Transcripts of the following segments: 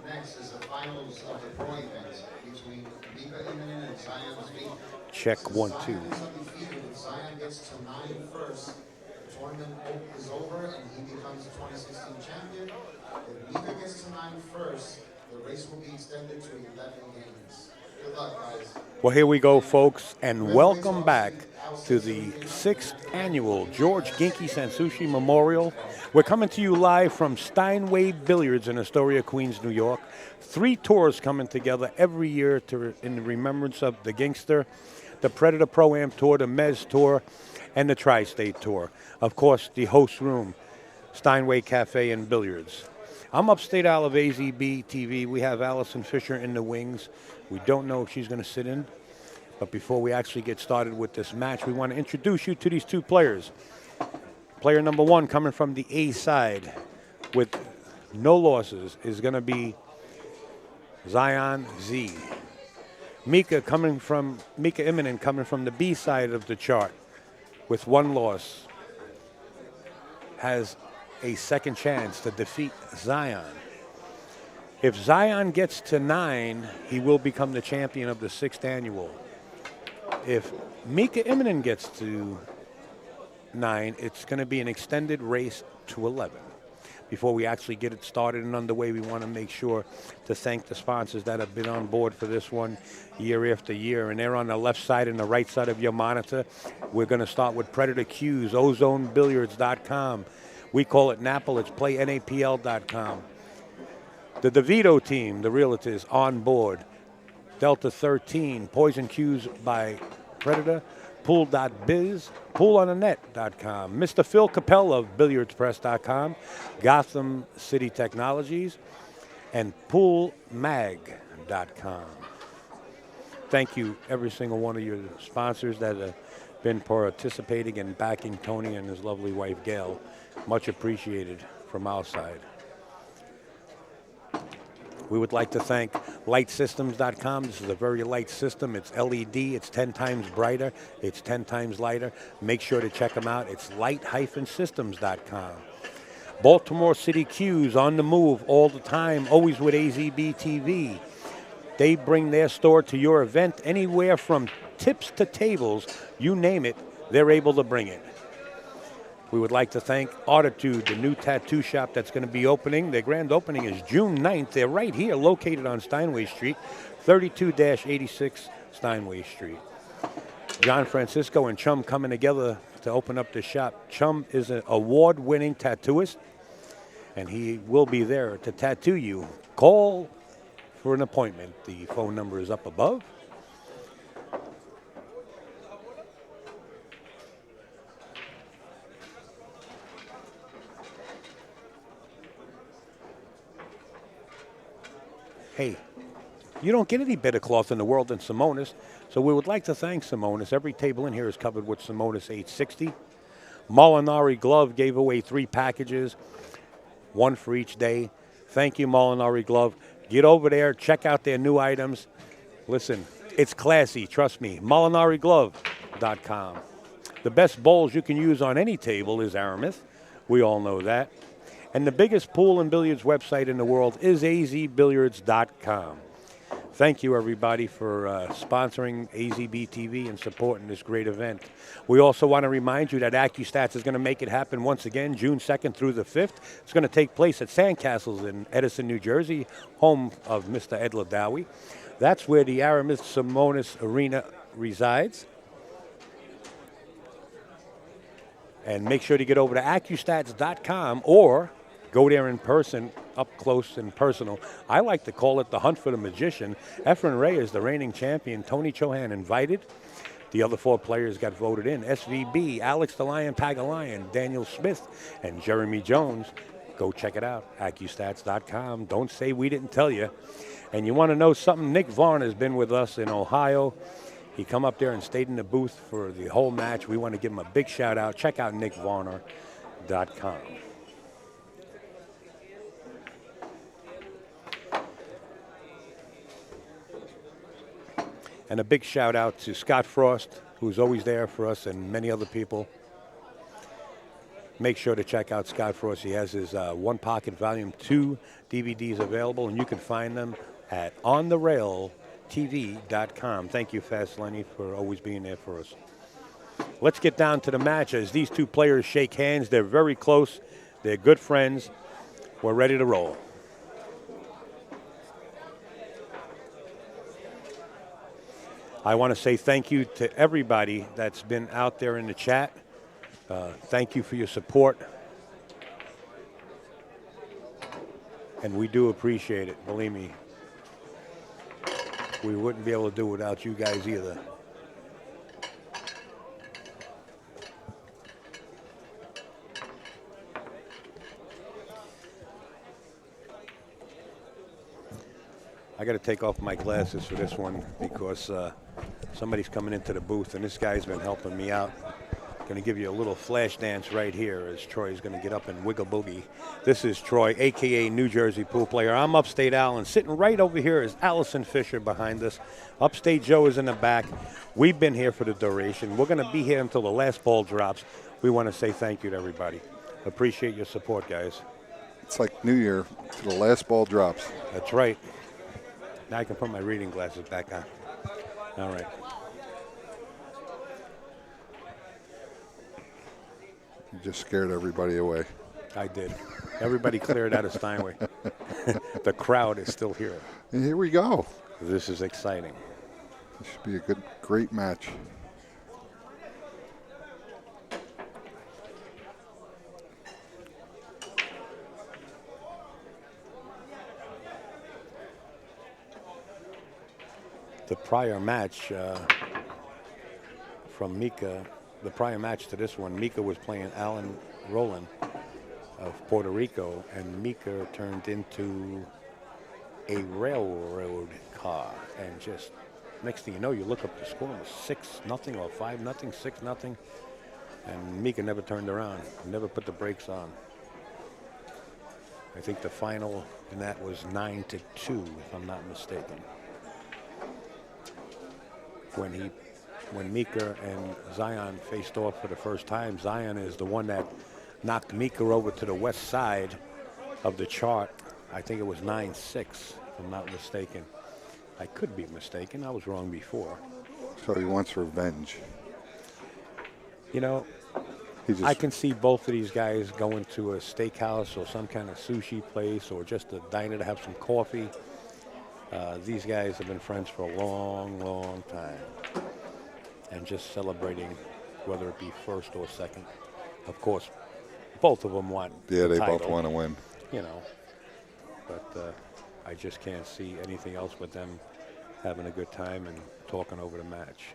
Next is the finals of the pro event between Mika Immonen and Zion Speed. Check Since 1, 2. Zion is undefeated, if Zion gets to 9 first, the tournament is over and he becomes the 2016 champion. If Mika gets to 9 first, the race will be extended to 11 games. Good luck, guys. Well, here we go, folks, and Featherweight's welcome back upstate, to outstate the semifinal, 6th annual and George Ginky Sansushi Memorial. We're coming to you live from Steinway Billiards in Astoria, Queens, New York. 3 tours coming together every year in remembrance of the Gangster, the Predator Pro-Am Tour, the Mez Tour, and the Tri-State Tour. Of course, the host room, Steinway Cafe and Billiards. I'm upstate out of AZB TV. We have Allison Fisher in the wings. We don't know if she's going to sit in. But before we actually get started with this match, we want to introduce you to these 2 players. Player number 1 coming from the A side with no losses is going to be Zion Z. Mika Immonen coming from the B side of the chart with 1 loss has a second chance to defeat Zion. If Zion gets to 9, he will become the champion of the 6th annual. If Mika Immonen gets to 9, it's going to be an extended race to 11. Before we actually get it started and underway, we want to make sure to thank the sponsors that have been on board for this one year after year. And they're on the left side and the right side of your monitor. We're going to start with Predator Q's, OzoneBilliards.com. We call it Napple, it's PlayNAPL.com. The DeVito team, the realtors, on board. Delta 13, Poison Q's by Predator, Pool.biz, PoolOnTheNet.com, Mr. Phil Capella of BilliardsPress.com, Gotham City Technologies, and PoolMag.com. Thank you, every single one of your sponsors that have been participating and backing Tony and his lovely wife, Gail. Much appreciated from our side. We would like to thank LightSystems.com. This is a very light system. It's LED. It's 10 times brighter. It's 10 times lighter. Make sure to check them out. It's light-systems.com. Baltimore City Q's on the move all the time, always with AZB TV. They bring their store to your event anywhere from tips to tables. You name it, they're able to bring it. We would like to thank Artitude, the new tattoo shop that's going to be opening. Their grand opening is June 9th. They're right here, located on Steinway Street, 32-86 Steinway Street. John Francisco and Chum coming together to open up the shop. Chum is an award-winning tattooist, and he will be there to tattoo you. Call for an appointment. The phone number is up above. Hey, you don't get any better cloth in the world than Simonis, so we would like to thank Simonis. Every table in here is covered with Simonis 860. Molinari Glove gave away 3 packages, 1 for each day. Thank you, Molinari Glove. Get over there, check out their new items. Listen, it's classy, trust me. MolinariGlove.com. The best bowls you can use on any table is Aramis. We all know that. And the biggest pool and billiards website in the world is azbilliards.com. Thank you, everybody, for sponsoring AZB TV and supporting this great event. We also want to remind you that AccuStats is going to make it happen once again, June 2nd through the 5th. It's going to take place at Sandcastles in Edison, New Jersey, home of Mr. Ed Ladawi. That's where the Aramis Simonis Arena resides. And make sure to get over to AccuStats.com or go there in person, up close and personal. I like to call it the hunt for the magician. Efren Ray is the reigning champion. Tony Chohan invited. The other 4 players got voted in. SVB, Alex the Lion Pagalion, Daniel Smith, and Jeremy Jones. Go check it out, AccuStats.com. Don't say we didn't tell you. And you want to know something? Nick Vaughn has been with us in Ohio. He come up there and stayed in the booth for the whole match. We want to give him a big shout out. Check out nickvarner.com. And a big shout out to Scott Frost, who's always there for us and many other people. make sure to check out Scott Frost. He has his One Pocket Volume 2 DVDs available, and you can find them at ontherailtv.com. Thank you, Fast Lenny, for always being there for us. Let's get down to the match as these two players shake hands. They're very close. They're good friends. We're ready to roll. I want to say thank you to everybody that's been out there in the chat. Thank you for your support. And we do appreciate it, believe me. We wouldn't be able to do it without you guys either. I got to take off my glasses for this one because somebody's coming into the booth, and this guy's been helping me out. Going to give you a little flash dance right here as Troy's going to get up and wiggle boogie. This is Troy, a.k.a. New Jersey pool player. I'm Upstate Al, and sitting right over here is Allison Fisher behind us. Upstate Joe is in the back. We've been here for the duration. We're going to be here until the last ball drops. We want to say thank you to everybody. Appreciate your support, guys. It's like New Year till the last ball drops. That's right. Now I can put my reading glasses back on. All right. You just scared everybody away. I did. Everybody cleared out of Steinway. The crowd is still here. And here we go. This is exciting. This should be a great match. The prior match from Mika, the prior match to this one, Mika was playing Alan Rowland of Puerto Rico, and Mika turned into a railroad car. And just next thing you know, you look up the score, it was 6-0 or 5-0, 6-0. And Mika never turned around, never put the brakes on. I think the final in that was 9-2, if I'm not mistaken. When Mika and Zion faced off for the first time, Zion is the one that knocked Mika over to the west side of the chart. I think it was 9-6, if I'm not mistaken. I could be mistaken. I was wrong before. So he wants revenge. You know, I can see both of these guys going to a steakhouse or some kind of sushi place or just a diner to have some coffee. These guys have been friends for a long, long time. And just celebrating, whether it be first or second. Of course, both of them want Yeah, they title, both want to win. You know, but I just can't see anything else but them having a good time and talking over the match.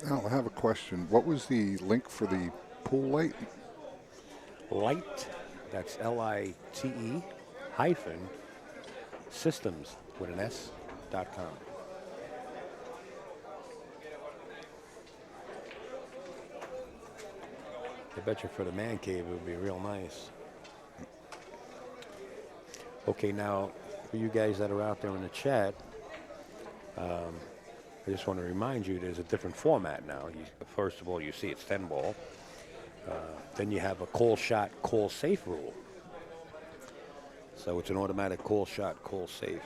Now, I have a question. What was the link for the pool light? Light, that's LITE hyphen systems with an S.com. I bet you for the man cave it would be real nice. Okay, now for you guys that are out there in the chat, I just want to remind you there's a different format now. First of all, you see it's 10 ball. Then you have a call shot, call safe rule. So it's an automatic call shot, call safe.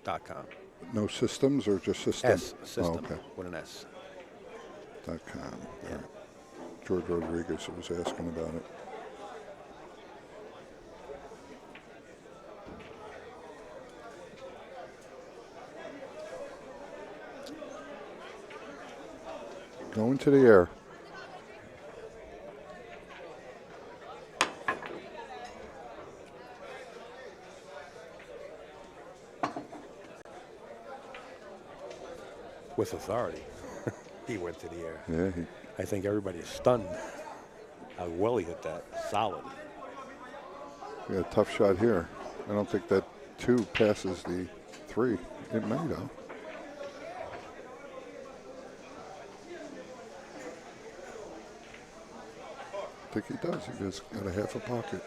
.com. No systems or just system? S, system, okay. with an S. .com. Yeah. Right. George Rodriguez was asking about it. Going to the air. With authority. He went to the air. Yeah. I think everybody's stunned how well he hit that. Solid. We got a tough shot here. I don't think that 2 passes the 3. It may, though. I think he does. He just got a half a pocket.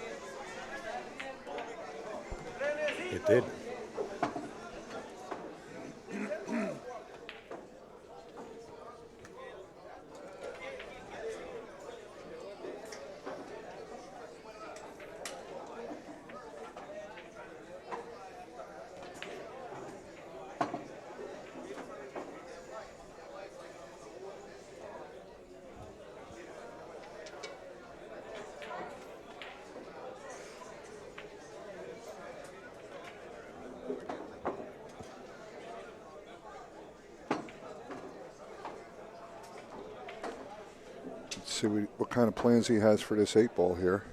It did. see what kind of plans he has for this 8-ball here.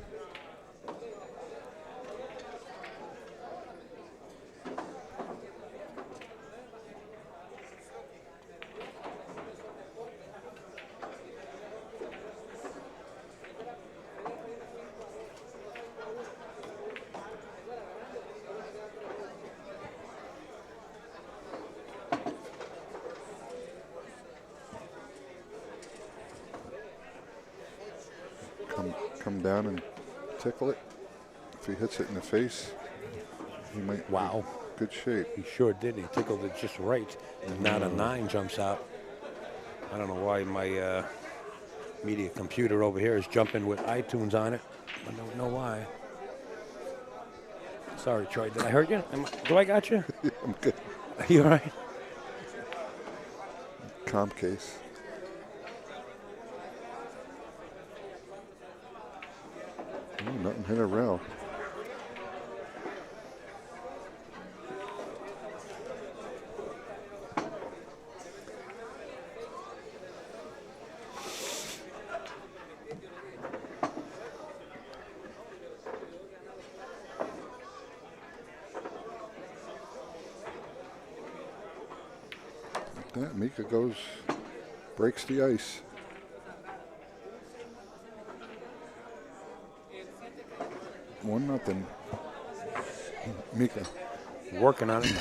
Come down and tickle it. If he hits it in the face, he might Wow. be good shape. He sure did. He tickled it just right. And now the 9 jumps out. I don't know why my media computer over here is jumping with iTunes on it. I don't know why. Sorry, Troy. Did I hurt you? Do I got you? I'm good. You all right? Comp case. Nothing hit a rail. Like that, Mika breaks the ice. One nothing. Mika. Working on it.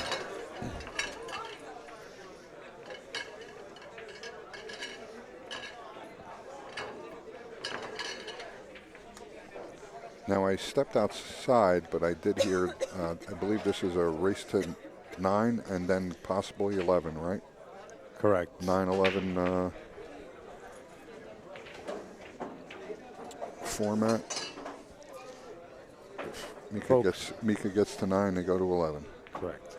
Now I stepped outside, but I did hear, I believe this is a race to 9 and then possibly 11, right? Correct. 9-11 format. If Mika gets to 9, they go to 11. Correct.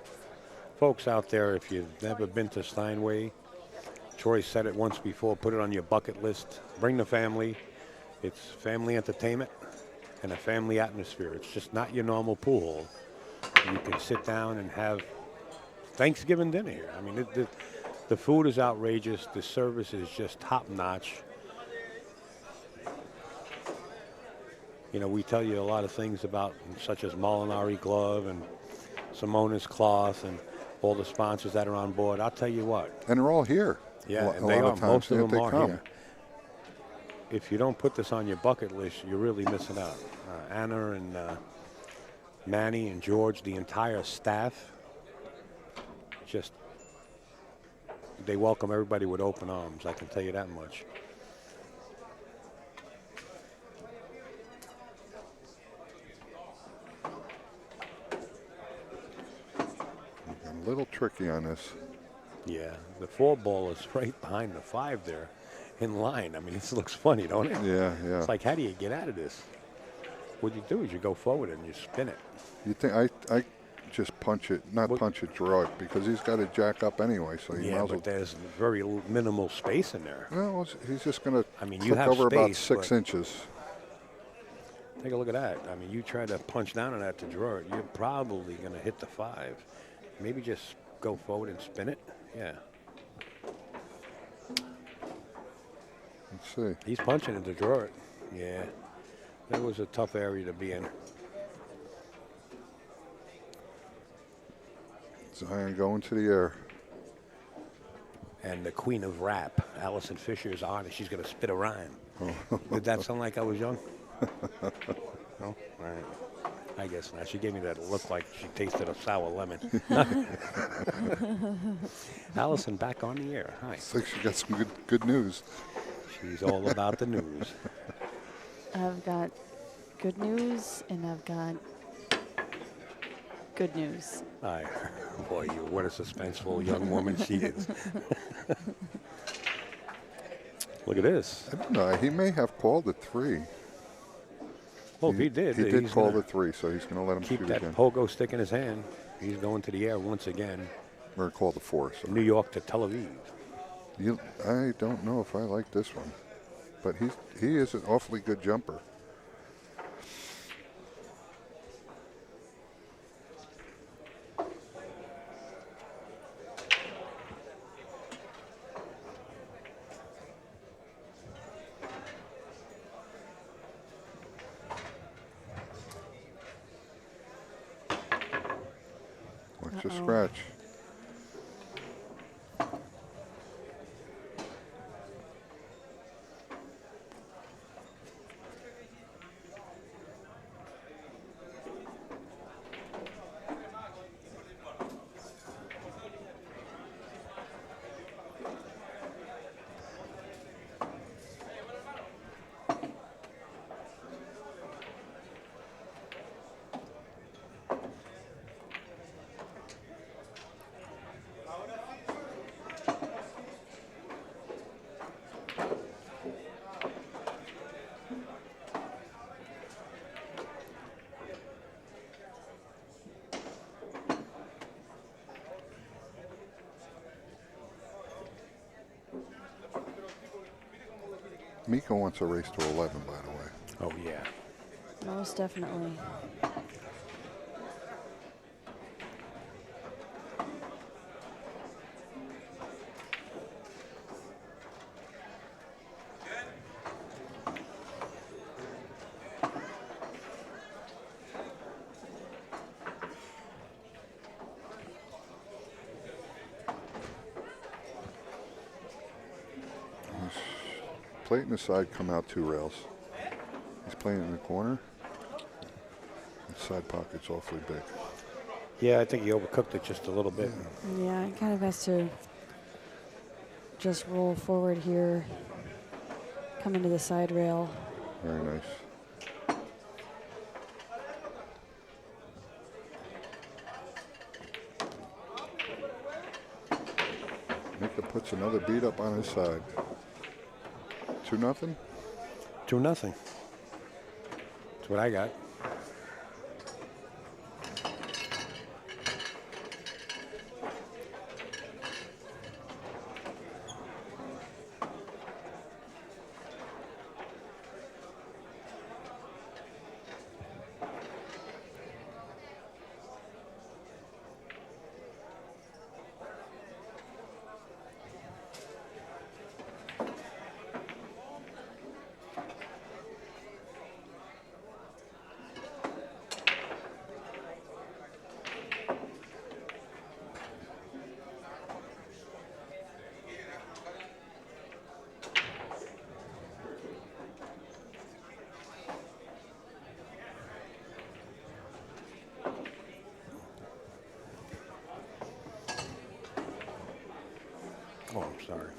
Folks out there, if you've never been to Steinway, Troy said it once before, put it on your bucket list. Bring the family. It's family entertainment and a family atmosphere. It's just not your normal pool hall. You can sit down and have Thanksgiving dinner here. I mean, the food is outrageous. The service is just top notch. You know, we tell you a lot of things about, such as Molinari Glove and Simonis Cloth and all the sponsors that are on board. I'll tell you what. And they're all here. Yeah, a they lot are. of times. Most of Yeah, them they are come. here. If you don't put this on your bucket list, you're really missing out. Anna and Manny and George, the entire staff, just, they welcome everybody with open arms. I can tell you that much. A little tricky on this. Yeah, the 4-ball is right behind the 5 there in line. I mean, this looks funny, don't it? Yeah, yeah. It's like, how do you get out of this? What you do is you go forward and you spin it. You think I just punch it, not punch it, draw it, because he's got to jack up anyway. So he Yeah, might as but well. there's very minimal space in there. Well, he's just going to. I mean, you have over about space, 6 but- inches. Take a look at that. I mean, you try to punch down on that to draw it, you're probably going to hit the 5. Maybe just go forward and spin it. Yeah. Let's see. He's punching it to draw it. Yeah. That was a tough area to be in. Zion going to the air. And the queen of rap, Allison Fisher, is on, and she's going to spit a rhyme. Did that sound like I was young? No? All right. I guess not. She gave me that look like she tasted a sour lemon. Allison, back on the air. Hi. Looks like she got some good news. She's all about the news. I've got good news, and I've got good news. Hi. Boy, what a suspenseful young woman she is. Look at this. I don't know. He may have called the 3. Well, if he did. He did he's call gonna the 3, so he's going to let him keep shoot that again. pogo stick in his hand. He's going to the air once again. Or call the 4. So. New York to Tel Aviv. I don't know if I like this one, but he is an awfully good jumper. It's a Uh-oh. scratch. Mika wants a race to 11, by the way. Oh, yeah. Most definitely. Plate in the side come out 2 rails. He's playing in the corner. The side pocket's awfully big. Yeah, I think he overcooked it just a little bit. Yeah, he kind of has to just roll forward here, come into the side rail. Very nice. Mika puts another beat up on his side. 2-0. 2-0. That's what I got. Oh, I'm sorry.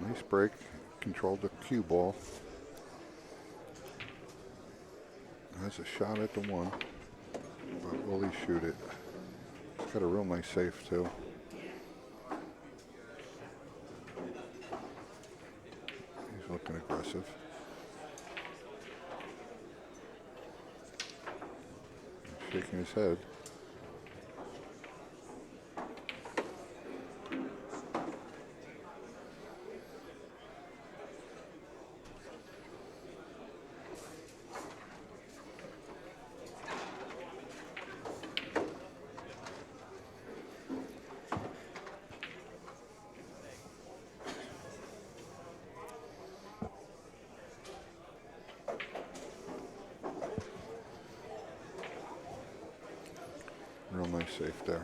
Nice break. Controlled the cue ball. Has a shot at the 1. But will he shoot it? He's got a real nice safe, too. He's looking aggressive. He's shaking his head. Real nice safe there.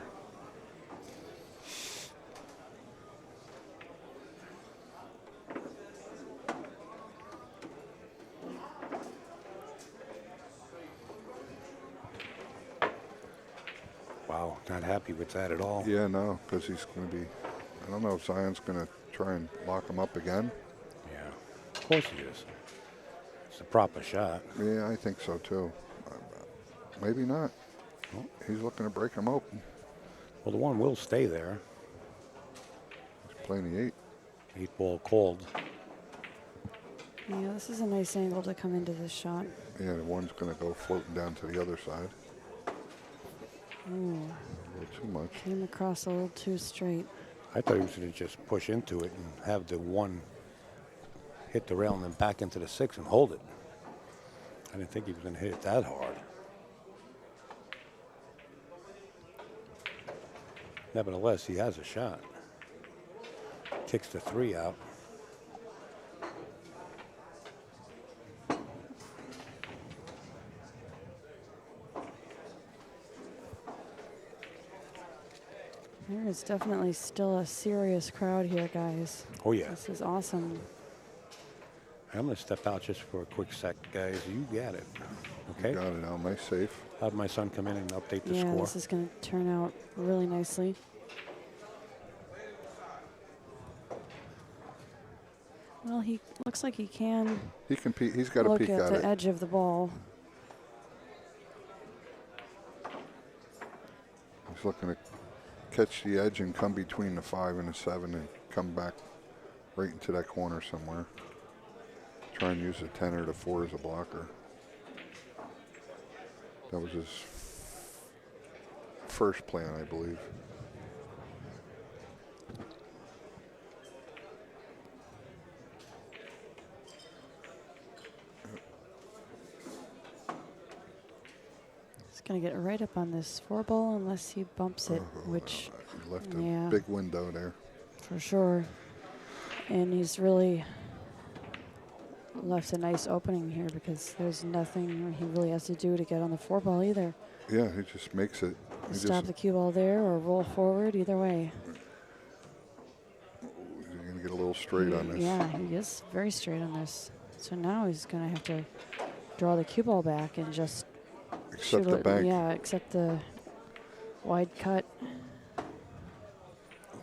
Wow, not happy with that at all. Yeah, no, because he's going to be, I don't know if Zion's going to try and lock him up again. Yeah, of course he is. It's a proper shot. Yeah, I think so too. Maybe not. Oh. He's looking to break him open. Well, the 1 will stay there. He's playing the 8. 8 ball called. Yeah, this is a nice angle to come into this shot. Yeah, the 1's going to go floating down to the other side. Ooh, A little too much. came across a little too straight. I thought he was going to just push into it and have the 1 hit the rail and then back into the 6 and hold it. I didn't think he was going to hit it that hard. Nevertheless, he has a shot. Kicks the 3 out. There is definitely still a serious crowd here, guys. Oh, yeah. This is awesome. I'm going to step out just for a quick sec, guys. You got it. Okay? Got it out. Nice safe. Have my son come in and update the Yeah, score. this is going to turn out really nicely. Well, he looks like he can He can peek. He's got to look peek at at the it. edge of the ball. He's looking to catch the edge and come between the 5 and the 7 and come back right into that corner somewhere. Try and use the 10 or the 4 as a blocker. That was his first plan, I believe. He's going to get right up on this 4 ball unless he bumps it, which, He left yeah. a big window there. for sure. And he's really left a nice opening here because there's nothing he really has to do to get on the 4 ball either. Yeah, he just makes it. He Stop just, the cue ball there or roll forward, either way. he's going to get a little straight on this. Yeah, he is very straight on this. So now he's going to have to draw the cue ball back and just Except shoot the it. bank. Yeah, except the wide cut.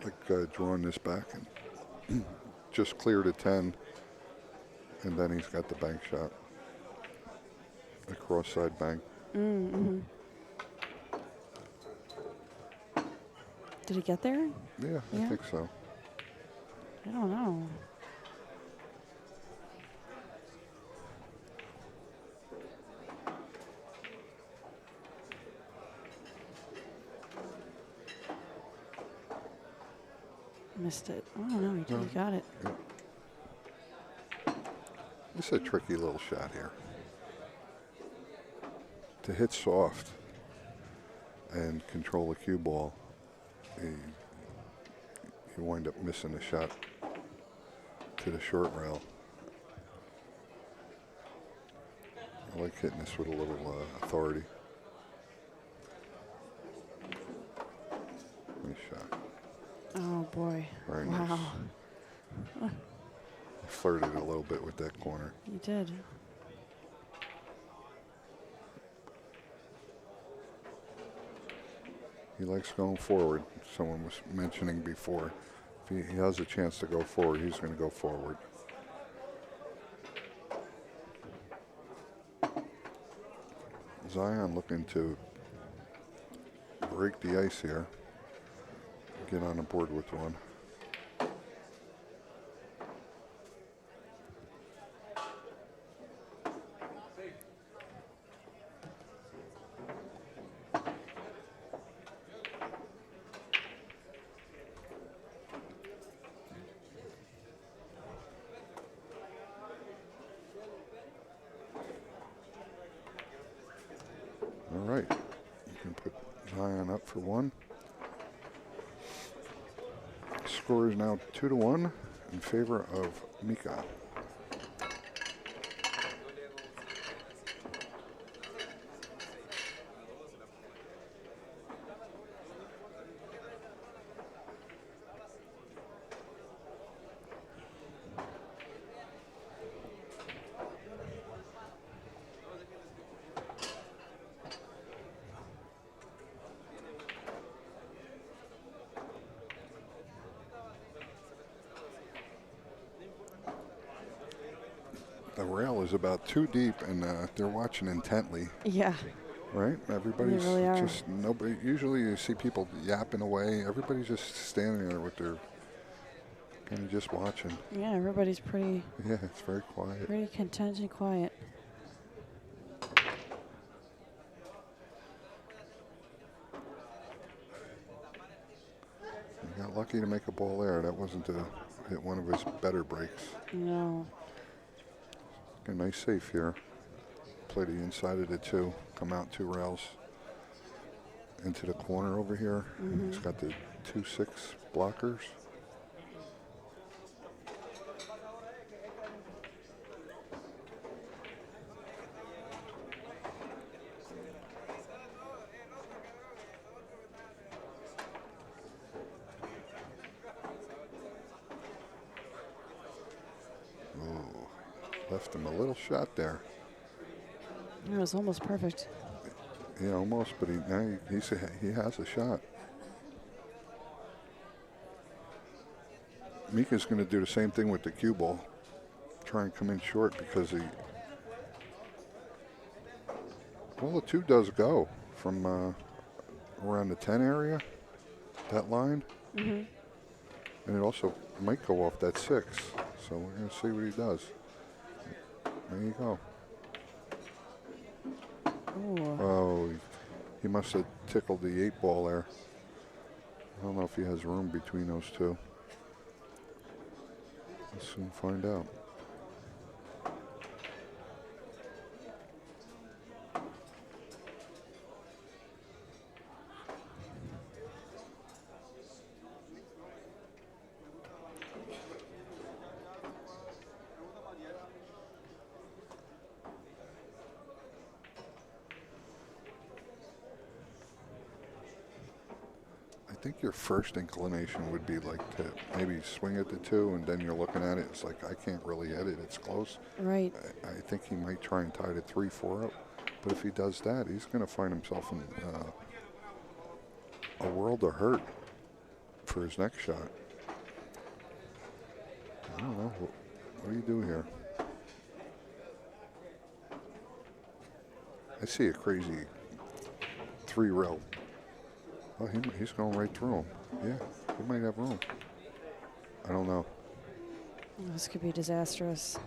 Like drawing this back and just cleared a 10, and then he's got the bank shot. The cross side bank. Mm-hmm. Did he get there? Yeah, I Yeah. think so. I don't know. Missed it. I don't know. He No. got it. This is a tricky little shot here. To hit soft and control the cue ball, you wind up missing the shot to the short rail. I like hitting this with a little authority. Nice shot. Oh boy. Very Wow. nice. Flirted a little bit with that corner. He did. He likes going forward. Someone was mentioning before. If he has a chance to go forward, he's going to go forward. Zion looking to break the ice here. Get on the board with one. All right, you can put Zion up for one. Score is now 2-1 in favor of Mika. The rail is about 2 deep, and they're watching intently, Yeah. right? Everybody's really are. just nobody. Usually, you see people yapping away. Everybody's just standing there with their kind of just watching. Yeah, everybody's pretty Yeah, it's very quiet. content and quiet. He got lucky to make a ball there. That wasn't to hit one of his better breaks. No. A nice safe here. Play the inside of the 2. Come out 2 rails into the corner over here. He's got the 2-6 blockers. Left him a little shot there. It was almost perfect. Yeah, almost, but he has a shot. Mika's going to do the same thing with the cue ball. Try and come in short because well, the 2 does go from around the 10 area, that line. And it also might go off that 6. So we're going to see what he does. There you go. Ooh. Oh, he must have tickled the 8 ball there. I don't know if he has room between those 2. We'll soon find out. I think your first inclination would be like to maybe swing at the 2, and then you're looking at it. It's like, I can't really hit it. It's close. Right. I think he might try and tie the 3-4 up. But if he does that, he's going to find himself in a world of hurt for his next shot. I don't know. What do you do here? I see a crazy 3-rail. Oh, he's going right through him. Yeah, he might have room. I don't know. This could be disastrous.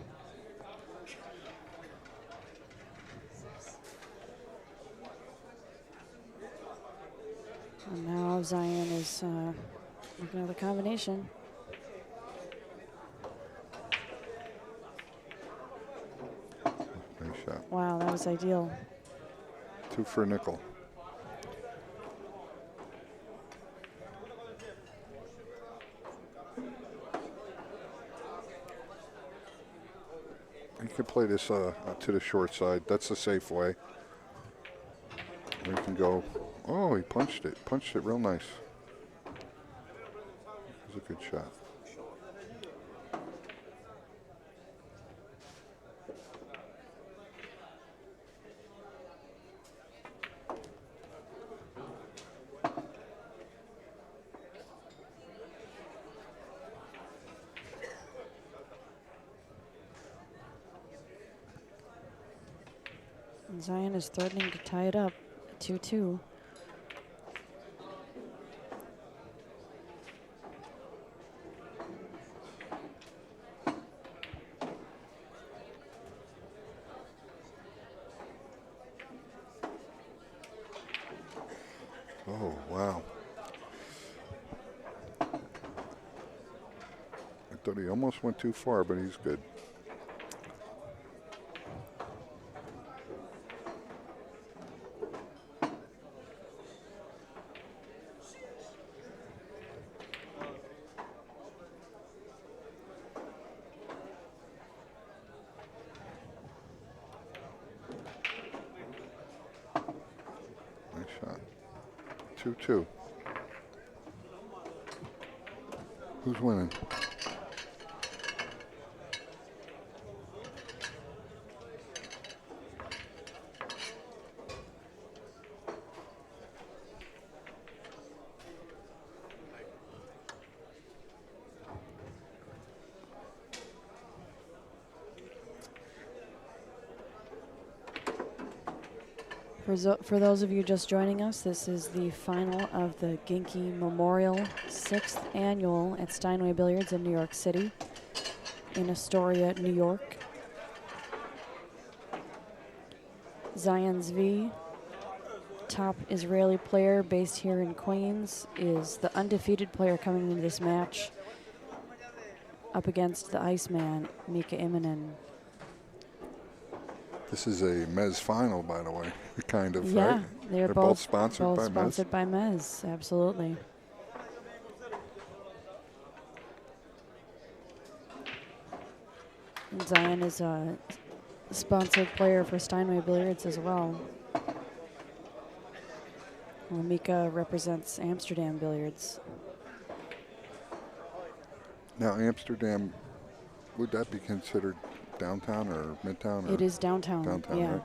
And now Zion is looking at the combination. Nice shot. Wow, that was ideal. 2 for a nickel. You can play this to the short side. That's the safe way. We can go. Oh, he punched it. Punched it real nice. It was a good shot. And Zion is threatening to tie it up, 2-2. Oh, wow. I thought he almost went too far, but he's good. Nice shot. 2-2. Who's winning? For those of you just joining us, this is the final of the Ginky Memorial 6th Annual at Steinway Billiards in New York City, in Astoria, New York. Zion Zvi, top Israeli player based here in Queens, is the undefeated player coming into this match up against the Iceman, Mika Immonen. This is a Mez final, by the way, kind of, Yeah, right? they're both sponsored both by sponsored Mez. by Mez. Absolutely. And Zion is a sponsored player for Steinway Billiards as well. Well, Mika represents Amsterdam Billiards. Now, Amsterdam, would that be considered downtown or midtown? Or It is downtown. downtown, yeah. right?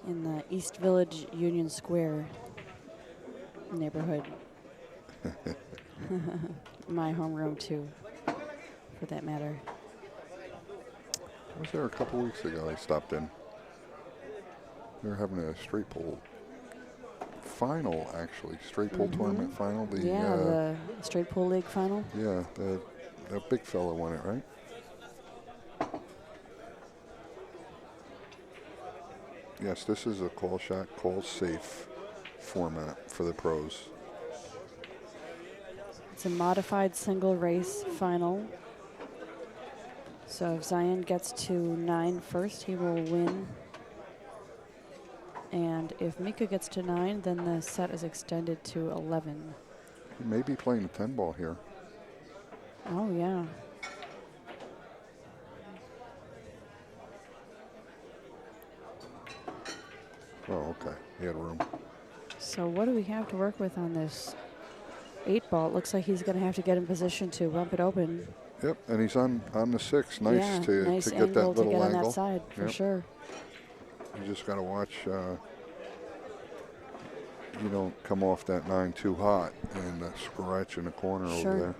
In the East Village Union Square neighborhood. My homeroom too, for that matter. I was there a couple weeks ago. I stopped in. They were having a straight pull final, actually. Straight pull tournament final. The straight pool league final. Yeah, the big fella won it, right? Yes, this is a call shot, call safe format for the pros. It's a modified single race final. So if Zion gets to 9 first, he will win. And if Mika gets to 9, then the set is extended to 11. He may be playing a 10 ball here. Oh, yeah. Oh, okay. He had room. So what do we have to work with on this 8 ball? It looks like he's going to have to get in position to bump it open. Yep, and he's on the 6. Nice yeah, to nice get angle that little to get angle. on that side, for Yep. sure. You just got to watch you don't come off that 9 too hot and scratch in the corner Sure. over there.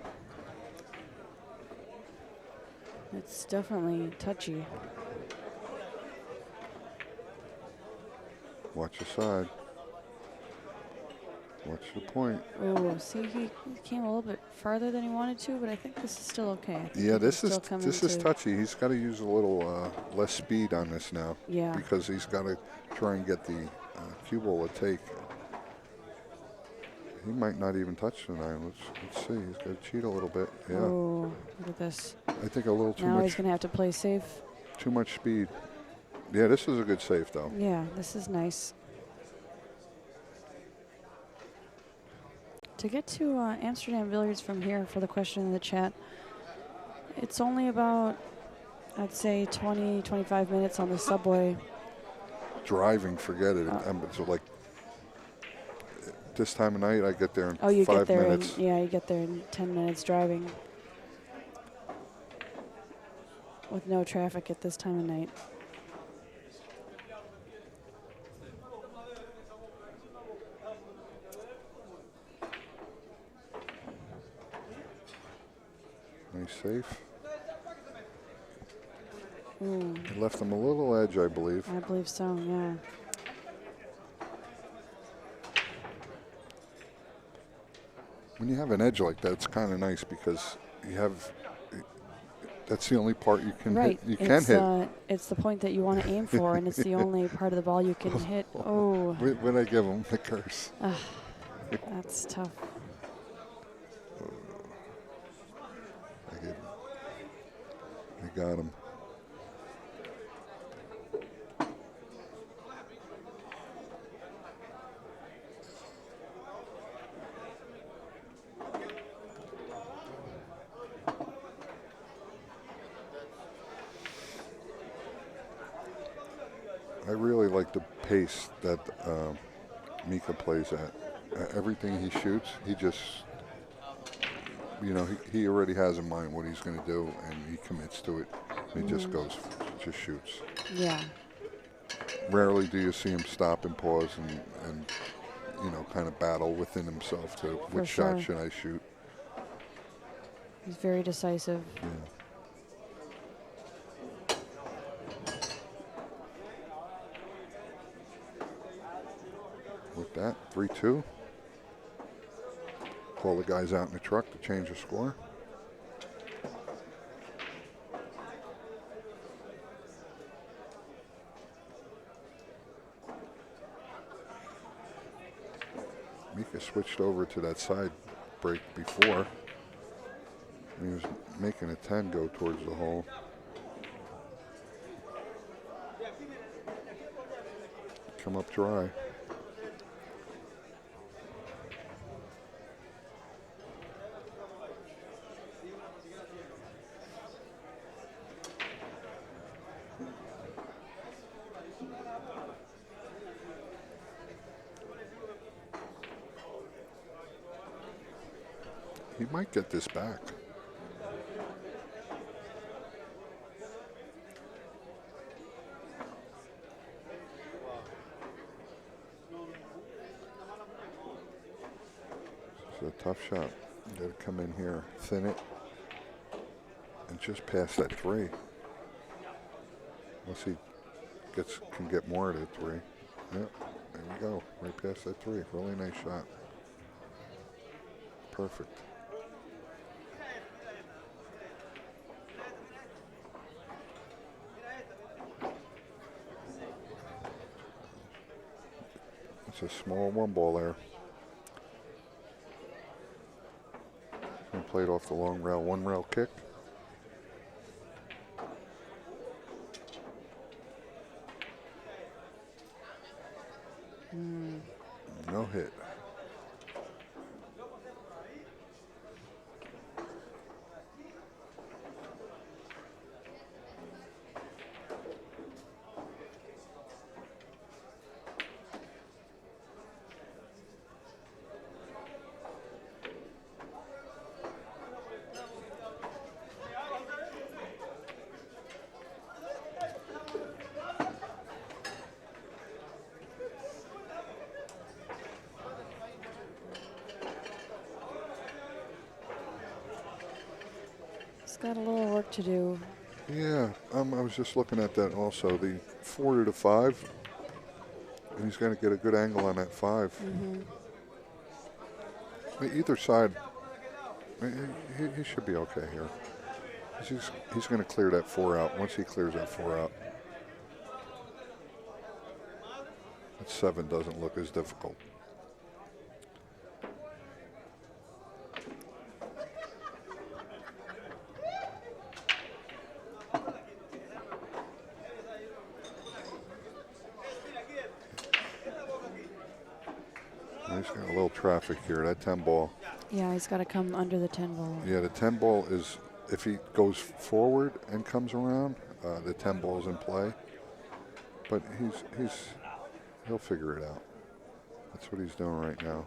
It's definitely touchy. Watch the side. Watch the point. Oh, see, he came a little bit farther than he wanted to, but I think this is still okay. I think Yeah, he can this is still come this is into- touchy. He's got to use a little less speed on this now. Yeah. Because he's got to try and get the cue ball to take. He might not even touch the 9. Let's see. He's got to cheat a little bit. Yeah. Oh, look at this. I think a little too Now he's much. going to have to play safe. Too much speed. Yeah, this is a good save though. Yeah, this is nice. To get to Amsterdam Billiards from here, for the question in the chat, it's only about, I'd say, 20, 25 minutes on the subway. Driving, forget it. So like this time of night, I get there in Oh, you 5 get there minutes. in, yeah, you get there in 10 minutes driving. With no traffic at this time of night. Nice safe. Ooh, It left him a little edge, I believe. I believe so, yeah. When you have an edge like that, it's kind of nice because you have. That's the only part you can Right. hit. You can hit. It's the point that you want to aim for, and it's the only part of the ball you can hit. Oh, When I give him the curse. that's tough. I got him. I really like the pace that Mika plays at. Everything he shoots, he just, you know, he already has in mind what he's going to do, and he commits to it. And he just goes, just shoots. Yeah. Rarely do you see him stop and pause and you know, kind of battle within himself to which shot sure. should I shoot. He's very decisive. Yeah. With that, 3-2. Call the guys out in the truck to change the score. Mika switched over to that side break before. He was making a 10 go towards the hole. Come up dry. He might get this back. It's a tough shot. You got to come in here, thin it, and just pass that 3. Unless he can get more at it 3. Yep, there we go. Right past that 3. Really nice shot. Perfect. It's a small 1 ball there. And played off the long rail, 1 rail kick. No hit. He's got a little work to do. Yeah, I was just looking at that also. The 4 to the 5, and he's going to get a good angle on that 5. Either side, he should be okay here. He's going to clear that 4 out. Once he clears that 4 out, that 7 doesn't look as difficult. He's got a little traffic here. That 10 ball. Yeah, he's got to come under the 10 ball. Yeah, the 10 ball is, if he goes forward and comes around, the 10 ball is in play. But he'll figure it out. That's what he's doing right now.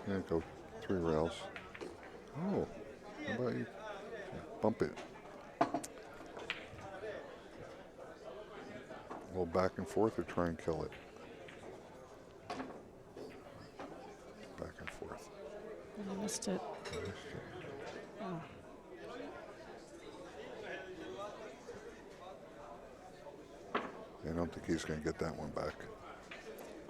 Yeah, go 3 rails. Oh, how about you bump it? A little back and forth or try and kill it. Back and forth. I missed it. Oh. I don't think he's going to get that one back.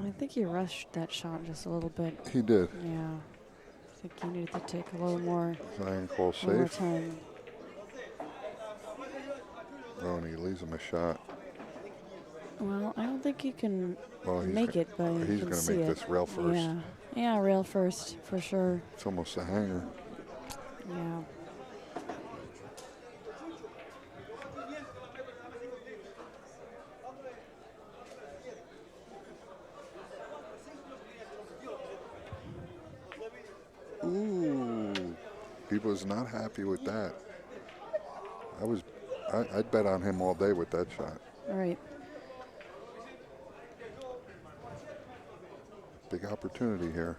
I think he rushed that shot just a little bit. He did. Yeah. I think he needed to take a little more, Iron call more safe. time. Oh, and he leaves him a shot. Well, I don't think he can Well, make it, but he's you can going to see make it. this rail first. Yeah. Yeah, rail first, for sure. It's almost a hanger. Yeah. Ooh, he was not happy with that. I'd bet on him all day with that shot. All right. Big opportunity here.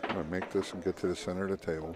Gonna make this and get to the center of the table.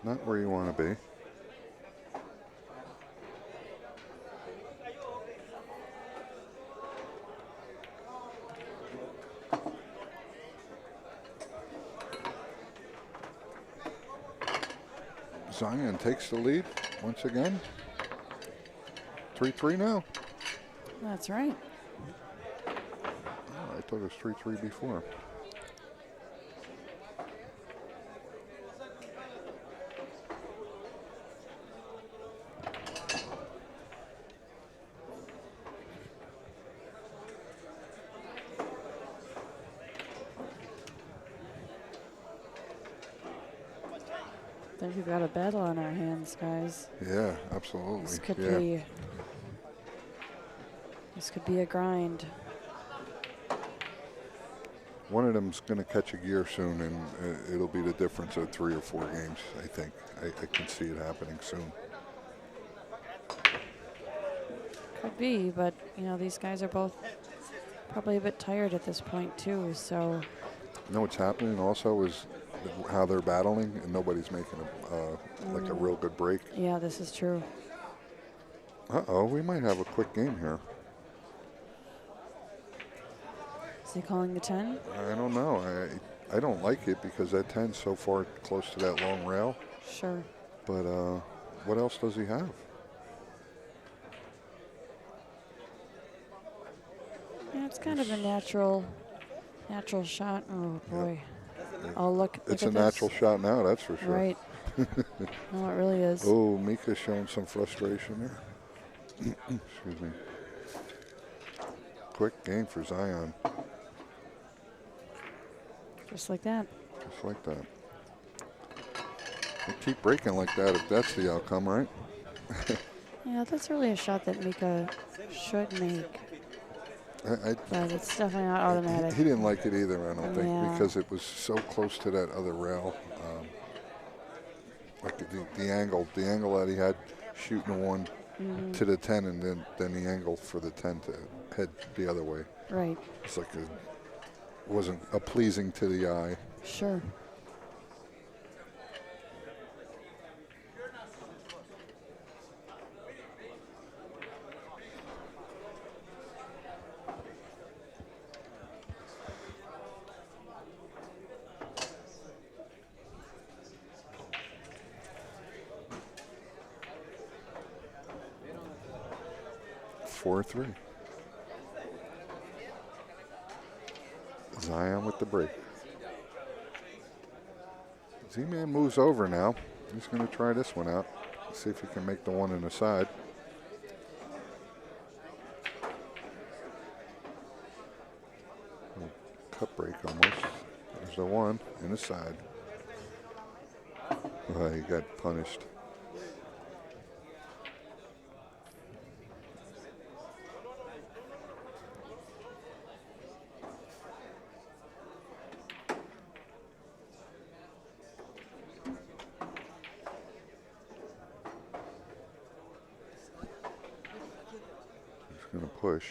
Not where you want to be. Zion takes the lead once again. 3-3 now. That's right. Oh, I thought it was 3-3 before. I think we've got a battle on our hands, guys. Yeah, absolutely. This could yeah. be. This could be a grind. One of them's going to catch a gear soon, and it'll be the difference of 3 or 4 games, I think. I can see it happening soon. Could be, but you know these guys are both probably a bit tired at this point too. So You know what's happening also is how they're battling, and nobody's making like a real good break. yeah, this is true. Uh-oh, we might have a quick game here. Is he calling the 10? I don't know. I don't like it because that 10's so far close to that long rail. Sure. But what else does he have? Yeah, it's kind of a natural shot. Oh boy. Oh look. It's look a at natural this. shot now, that's for sure. Right. No, it really is. Oh, Mika's showing some frustration there. Excuse me. Quick game for Zion. Just like that. Just like that. They keep breaking like that if that's the outcome, right? Yeah, that's really a shot that Mika should make. But it's definitely not automatic. He didn't like it either, I don't think, Yeah. because it was so close to that other rail. Like the angle that he had shooting the one to the 10, and then the angle for the 10 to head the other way. Right. It's like wasn't pleasing to the eye. Sure. Four, 3. Zion with the break. Z-Man moves over now. He's going to try this one out. See if he can make the one in the side. Cut break almost. There's the one in the side. Oh, he got punished. He's going to push.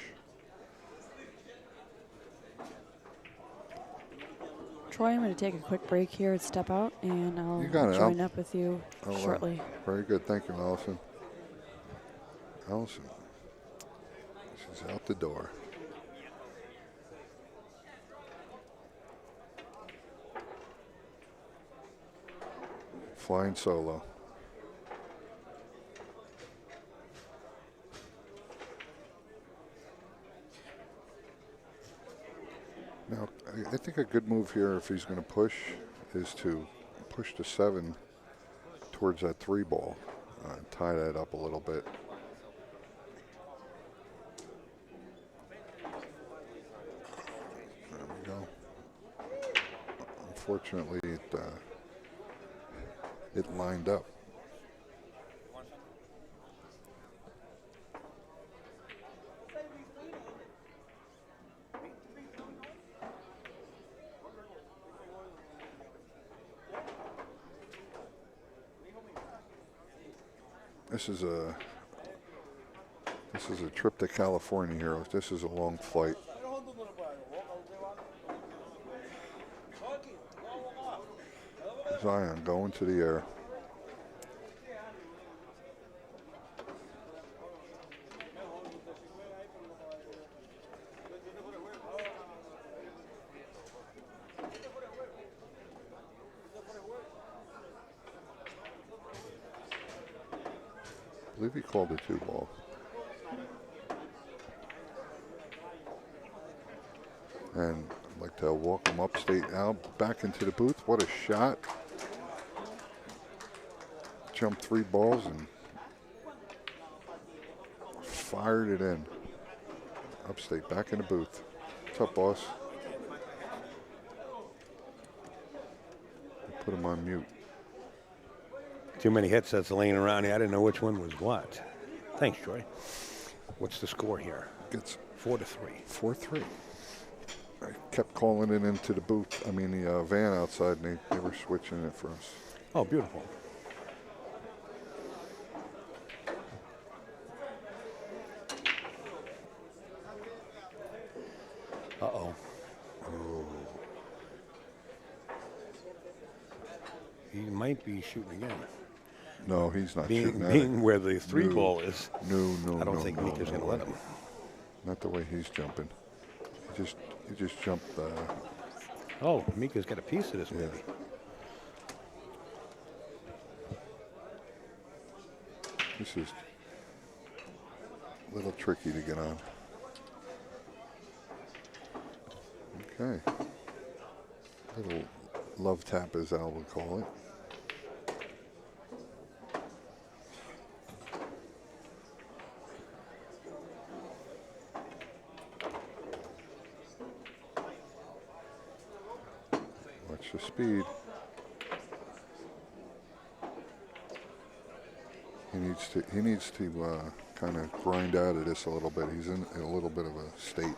Troy, I'm going to take a quick break here and step out, and You got I'll it. join up with you I'll, shortly. Very good. Thank you, Allison. Allison. She's out the door. Flying solo. Now, I think a good move here, if he's going to push, is to push the 7 towards that 3 ball. Tie that up a little bit. There we go. Unfortunately, it lined up. This is a trip to California here. This is a long flight. Zion going to the air. believe he called a 2-ball. And I'd like to welcome Upstate out back into the booth. What a shot. Jumped 3 balls and fired it in. Upstate back in the booth. What's up, boss? Put him on mute. Too many headsets laying around here. I didn't know which one was what. Thanks, Troy. What's the score here? It's 4-3. 4-3. I kept calling it into the booth. I mean, the van outside, and they were switching it for us. Oh, beautiful. Uh-oh. Oh. He might be shooting again. No, he's not shooting at it. Being where the 3-ball is, No. I don't think Mika's going to let him. Not the way he's jumping. He just jumped. Oh, Mika's got a piece of this, maybe. This is a little tricky to get on. Okay. Little love tap, as Al would call it. Watch the speed. He needs to kind of grind out of this a little bit. He's in a little bit of a state.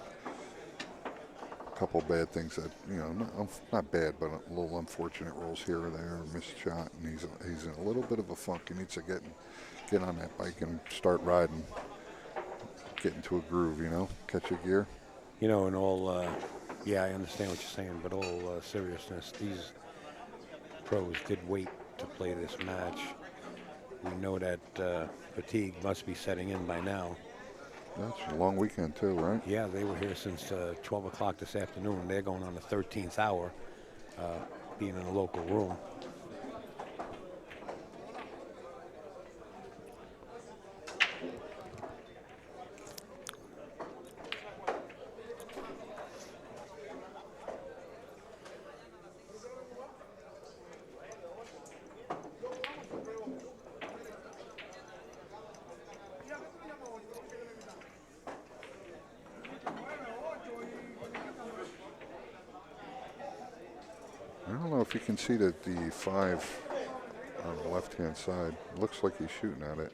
A couple bad things that, you know, not bad, but a little unfortunate rolls here or there, missed shot, and he's in a little bit of a funk. He needs to get on that bike and start riding, get into a groove, you know, catch a gear. You know, in all, yeah, I understand what you're saying, but all seriousness, these pros did wait to play this match. We know that fatigue must be setting in by now. That's a long weekend too, right? Yeah, they were here since 12 o'clock this afternoon. They're going on the 13th hour, being in a local room. I don't know if you can see the 5 on the left-hand side. It looks like he's shooting at it.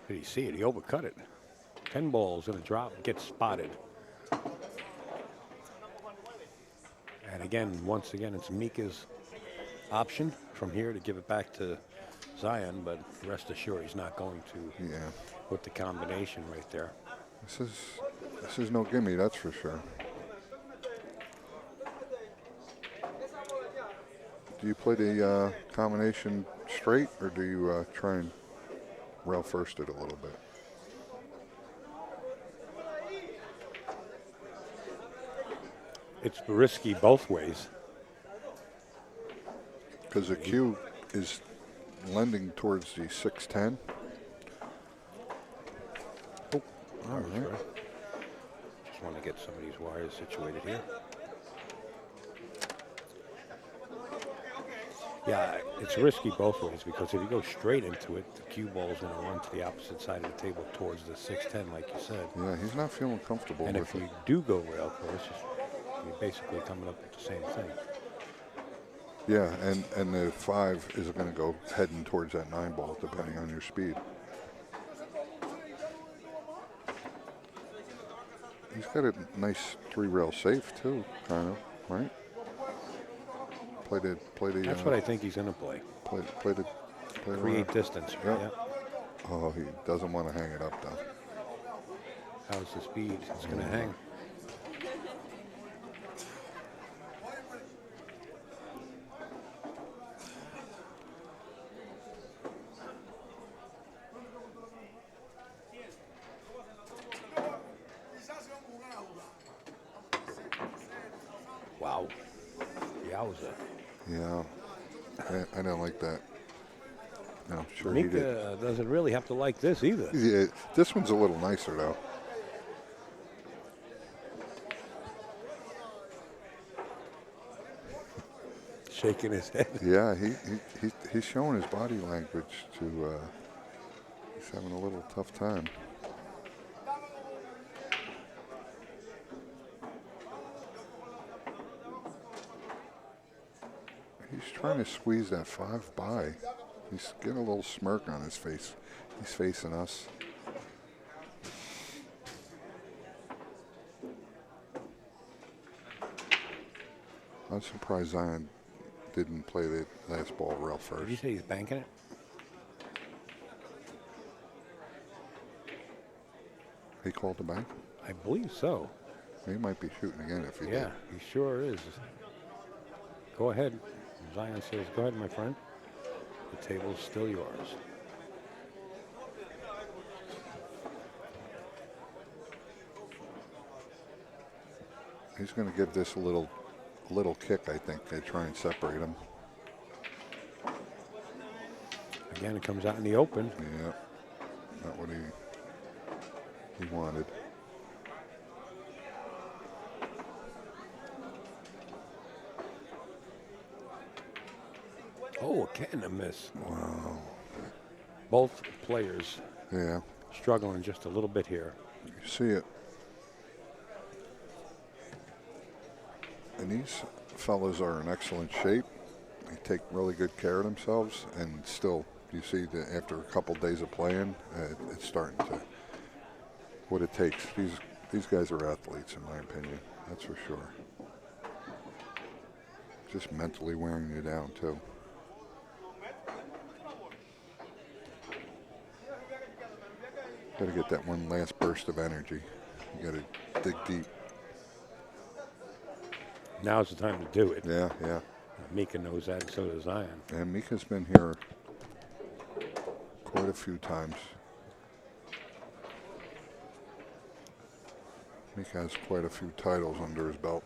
Did he see it? He overcut it. 10 balls in a drop, gets spotted. And again, once again, it's Mika's option from here to give it back to Zion, but rest assured he's not going to with the combination right there. This is no gimme, that's for sure. Do you play the combination straight, or do you try and rail first it a little bit? It's risky both ways. Because the cue is lending towards the 610. Oh, all right. Just want to get some of these wires situated here. Yeah, it's risky both ways, because if you go straight into it, the cue ball is going to run to the opposite side of the table towards the 610, like you said. Yeah, he's not feeling comfortable And with if it. you do go rail course, you're basically coming up with the same thing. Yeah, and the 5 is going to go heading towards that 9 ball, depending on your speed. He's got a nice 3-rail safe too, kind of, right? Play the. That's what I think he's going to play. Play Create around. distance. Yep. Yeah. Oh, he doesn't want to hang it up though. How's the speed? It's going to hang. Wow. Yowza. Yeah, I don't like that. I'm sure he did. Mika doesn't really have to like this either. Yeah, this one's a little nicer, though. Shaking his head. Yeah, he's showing his body language to. He's having a little tough time. He's trying to squeeze that 5 by. He's getting a little smirk on his face. He's facing us. I'm surprised Zion didn't play the last ball real Did first. you say he's banking it? He called the bank? I believe so. He might be shooting again if he did. Yeah, he sure is. Go ahead. Zion says, go ahead, my friend. The table's still yours. He's going to give this a little kick, I think, to try and separate him. Again, it comes out in the open. Yeah, not what he wanted. Oh, again, a miss. Wow. Both players Yeah, struggling just a little bit here. you see it. And these fellas are in excellent shape. They take really good care of themselves, and still, you see that after a couple days of playing, it's starting to what it takes. These guys are athletes, in my opinion. That's for sure. Just mentally wearing you down too. Got to get that one last burst of energy. You got to dig deep. Now's the time to do it. Yeah, yeah. Mika knows that, and so does Zion. And Mika's been here quite a few times. Mika has quite a few titles under his belt.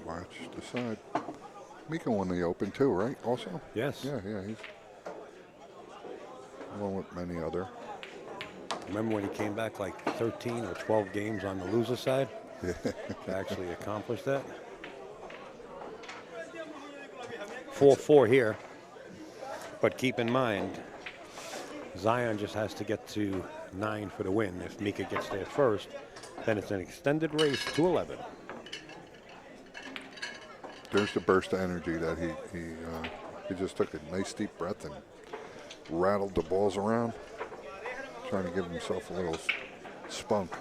Watch the side. Mika won the Open too, right? Also? Yes. Yeah, he's along with many other. Remember when he came back like 13 or 12 games on the loser side? Yeah. To actually accomplish that? 4-4 here. But keep in mind, Zion just has to get to 9 for the win. If Mika gets there first, then it's an extended race to 11. There's the burst of energy that he just took a nice deep breath and rattled the balls around, trying to give himself a little spunk.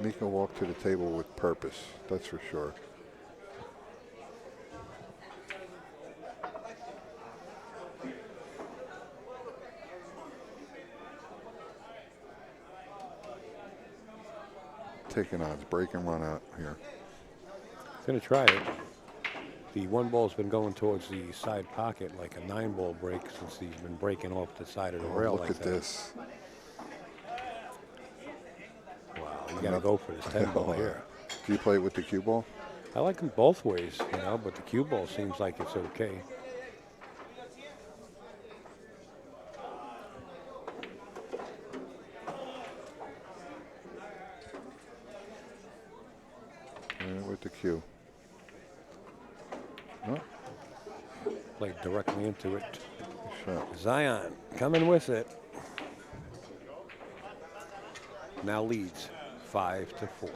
Mika walked to the table with purpose, that's for sure. Taking odds, break and run out here. Going to try it. The one ball's been going towards the side pocket like a 9-ball break since he's been breaking off the side of the rail Look like at that. this. Wow, you got to go for this 10-ball here. Do you play it with the cue ball? I like them both ways, you know, but the cue ball seems like it's okay. With the cue. Oh, Played directly into it. shot. Zion coming with it. Now leads 5-4.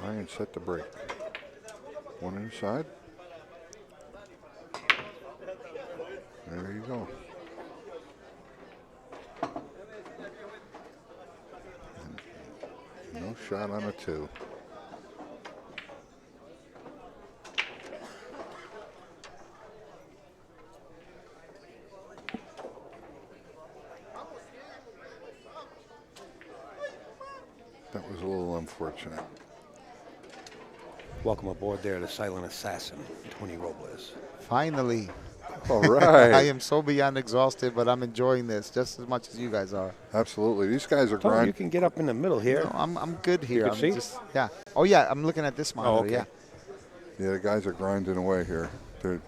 Zion set to break. One inside. There you go. And no shot on a 2. That was a little unfortunate. Welcome aboard there, the silent assassin, Tony Robles. Finally. All right. I am so beyond exhausted, but I'm enjoying this just as much as you guys are. Absolutely. These guys are Tony, you grinding. can get up in the middle here. No, I'm good here. can I'm see? just yeah. Oh yeah, I'm looking at this monitor. okay. Yeah. Yeah, the guys are grinding away here. They're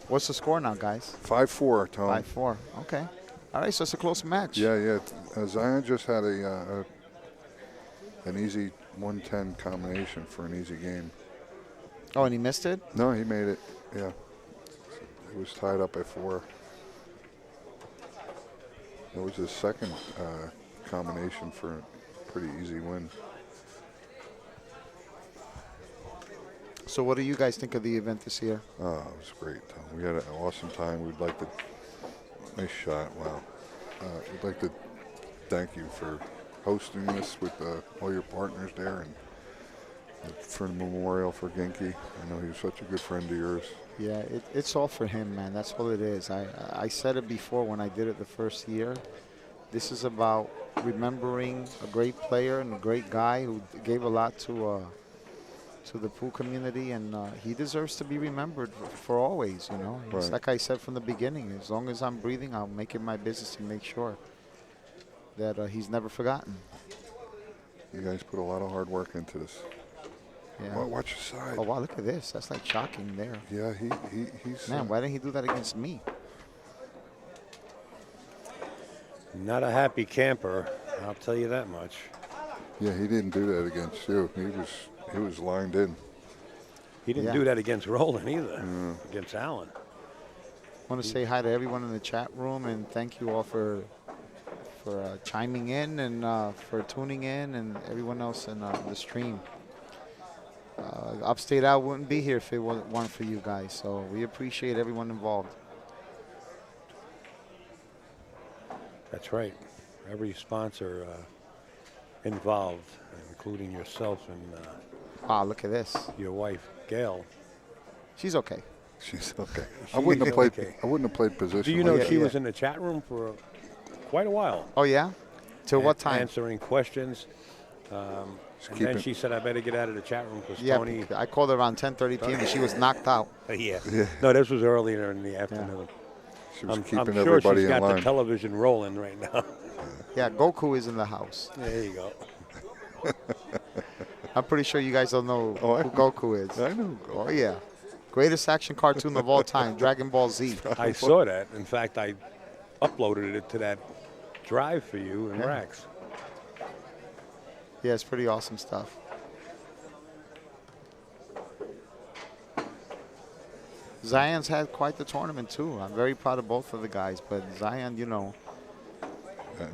What's the score now, guys? 5-4, Tom. 5-4. Okay. All right, so it's a close match. Yeah. Zion just had an easy 110 combination for an easy game. Oh, and he missed it? No, he made it. Yeah. It was tied up at 4. That was his second combination for a pretty easy win. So what do you guys think of the event this year? Oh, it was great, Tom. We had an awesome time. We'd like to. Nice shot. Wow. We'd like to thank you for hosting this with all your partners there and for the memorial for Ginky. I know he was such a good friend of yours. Yeah, it's all for him, man. That's all it is. I said it before when I did it the first year. This is about remembering a great player and a great guy who gave a lot to the pool community, and he deserves to be remembered for always, you know. It's Right. like I said from the beginning, as long as I'm breathing, I'll make it my business to make sure that he's never forgotten. You guys put a lot of hard work into this. Yeah. Well, watch your side. Oh, wow, look at this. That's like shocking there. Yeah, he's. Man, why didn't he do that against me? Not a happy camper, I'll tell you that much. Yeah, he didn't do that against you. He was lined in. He didn't Yeah. do that against Roland either, against Allen. I want to say hi to everyone in the chat room and thank you all for chiming in and for tuning in, and everyone else in the stream. Upstate Al wouldn't be here if it weren't for you guys, so we appreciate everyone involved. That's right. Every sponsor involved, including yourself and Wow, look at this. your wife, Gail. She's okay. She's okay. She I wouldn't have is played. okay. I wouldn't have played position. Do you know like she that. was in the chat room for quite a while? Oh, yeah? Till what time? Answering questions. And then she said, I better get out of the chat room because Yeah, Tony. I called her around 10:30 p.m. and she was knocked out. Yeah. No, this was earlier in the afternoon. She was I'm keeping sure everybody she's in got the line. television rolling right now. Yeah, Goku is in the house. There you go. I'm pretty sure you guys don't know Oh, who Goku is. I know. Oh, yeah. Greatest action cartoon of all time, Dragon Ball Z. I saw that. In fact, I uploaded it to that drive for you in Yeah. Rax. Yeah, it's pretty awesome stuff. Zion's had quite the tournament, too. I'm very proud of both of the guys, but Zion, you know,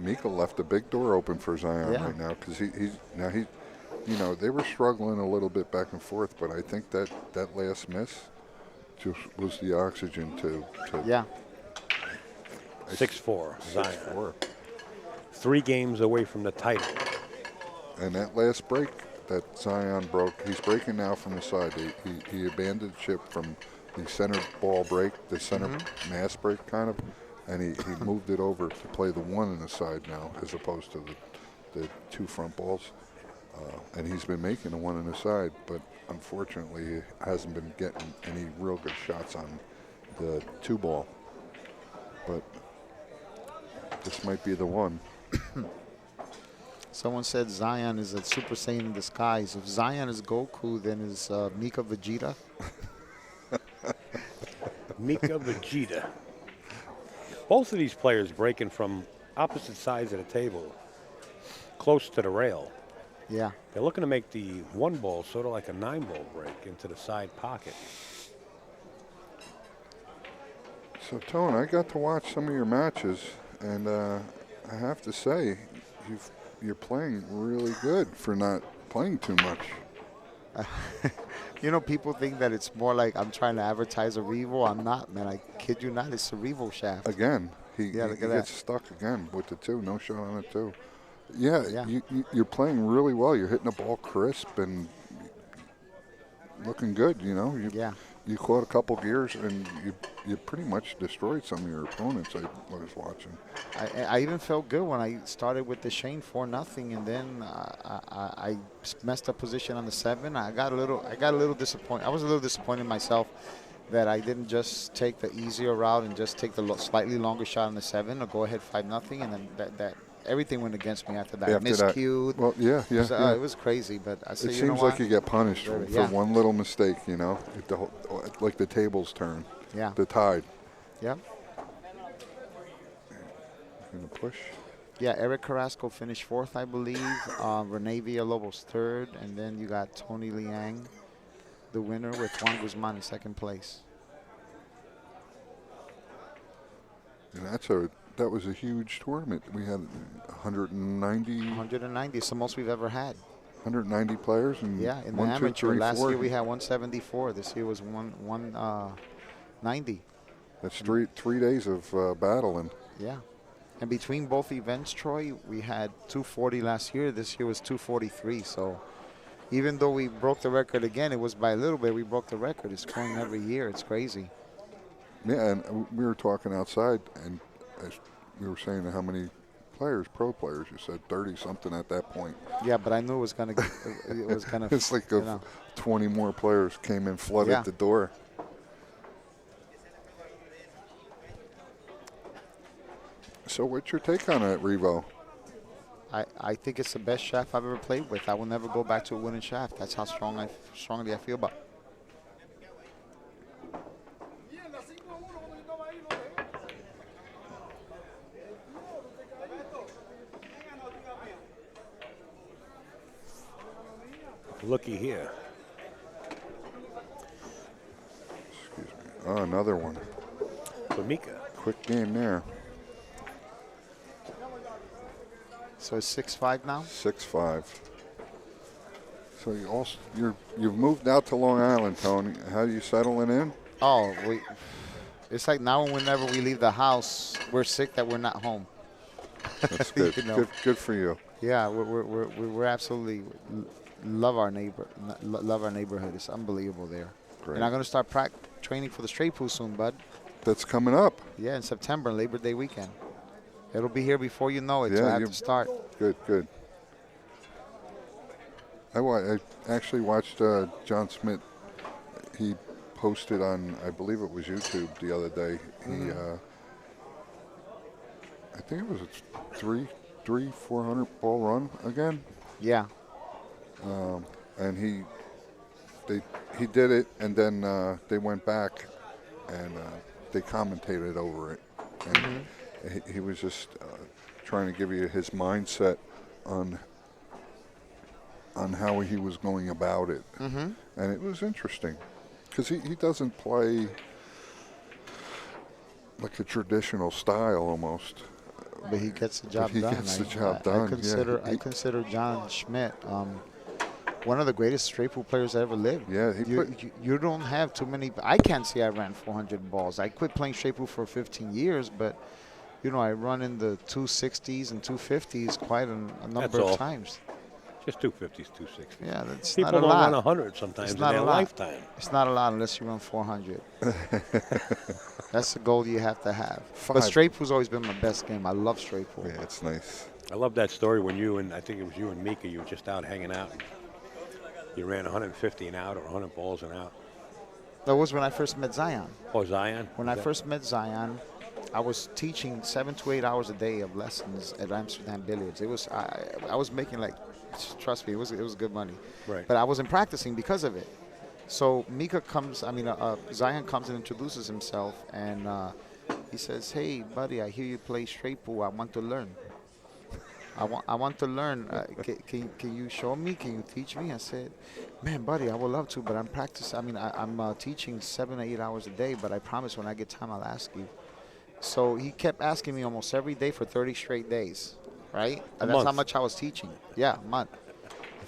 Mika left a big door open for Zion Yeah. right now because you know, they were struggling a little bit back and forth, but I think that last miss just was the oxygen to yeah. 6-4, Zion. 6-4. 3 games away from the title. And that last break that Zion broke, he's breaking now from the side. He abandoned ship from the center ball break, the center mass break kind of, and he moved it over to play the one in the side now as opposed to the 2 front balls. And he's been making the one in the side, but unfortunately he hasn't been getting any real good shots on the 2 ball. But this might be the one. Someone said Zion is a Super Saiyan in disguise. If Zion is Goku, then is Mika Vegeta? Mika Vegeta. Both of these players breaking from opposite sides of the table, close to the rail. Yeah. They're looking to make the 1 ball sort of like a 9 ball break into the side pocket. So, Tone, I got to watch some of your matches, and I have to say, you're playing really good for not playing too much. You know, people think that it's more like I'm trying to advertise a Revo. I'm not, man. I kid you not. It's a Revo shaft. Again, he Yeah, look at gets that. stuck again with the 2. No shot on the 2. Yeah, Yeah. you're playing really well. You're hitting the ball crisp and looking good. You know, Yeah. you caught a couple gears and you pretty much destroyed some of your opponents. I was watching. I even felt good when I started with the Shane 4-0, and then I messed up position on the 7. I got a little disappointed. I was a little disappointed in myself that I didn't just take the easier route and just take the slightly longer shot on the 7 or go ahead 5-0, and then that everything went against me after that. After that, Miscued. well, yeah. It was crazy, but I said, It you know seems what? like you get punished for Yeah. one little mistake. You know, like the tables turn. Yeah. The tide. Yeah. Gonna push. Yeah, Eric Carrasco finished 4th, I believe. Rene Villalobos 3rd, and then you got Tony Liang, the winner, with Juan Guzman in 2nd place. And that was a huge tournament. We had 190. 190. It's the most we've ever had. 190 players and Yeah, in the 1, 2, amateur. 3, Last 4. year we had 174. This year was 190. That's 3 days of battling. Yeah. And between both events, Troy, we had 240 last year. This year was 243. So even though we broke the record again, it was by a little bit. We broke the record. It's growing every year. It's crazy. Yeah, and we were talking outside, and as we were saying how many pro players. You said 30 something at that point. Yeah, but I knew it was gonna. It was gonna. It's like 20 more players came in, flooded Yeah. the door. So what's your take on it, Revo? I think it's the best shaft I've ever played with. I will never go back to a wooden shaft. That's how strongly I feel about it. Looky here. Excuse me. Oh, another one. For Mika. Quick game there. So it's 6-5 now? 6-5. So you've moved out to Long Island, Tony. How are you settling in? Oh, it's like now and whenever we leave the house, we're sick that we're not home. That's good. You know. Good for you. Yeah, we're absolutely love our neighborhood. It's unbelievable there. Great. And I'm going to start training for the straight pool soon, bud. That's coming up. Yeah, in September, Labor Day weekend. It'll be here before you know it, so Yeah, I have to start. Good. I actually watched John Smith. He posted on, I believe it was YouTube the other day. He, I think it was a 400 ball run again. Yeah. And he did it, and then they went back and they commentated over it. And he was just trying to give you his mindset on how he was going about it. And it was interesting because he doesn't play like a traditional style almost. But he gets the job He done. gets the job done. I consider John Schmidt one of the greatest straight pool players that ever lived. Yeah, you don't have too many. I can't say I ran 400 balls. I quit playing straight pool for 15 years, but I run in the 260s and 250s quite a number of times. Just 250s, 260s. Yeah, that's People not a don't lot. run 100 sometimes in their lifetime. It's not a lot unless you run 400. That's the goal you have to have. But straight pool's always been my best game. I love straight pool. Yeah, it's nice. I love that story when I think it was you and Mika, you were just out hanging out. You ran 150 and out or 100 balls and out. That was when I first met Zion. Oh, Zion? When I first met Zion, I was teaching 7 to 8 hours a day of lessons at Amsterdam Billiards. It was I was making trust me, it was good money. Right. But I wasn't practicing because of it. So Zion comes and introduces himself, and he says, "Hey, buddy, I hear you play straight pool. I want to learn. I want to learn. Can you show me? Can you teach me?" I said, "Man, buddy, I would love to, but I'm practicing. I'm teaching 7 to 8 hours a day, but I promise when I get time, I'll ask you." So he kept asking me almost every day for 30 straight days, right? And that's how much I was teaching. Yeah, a month.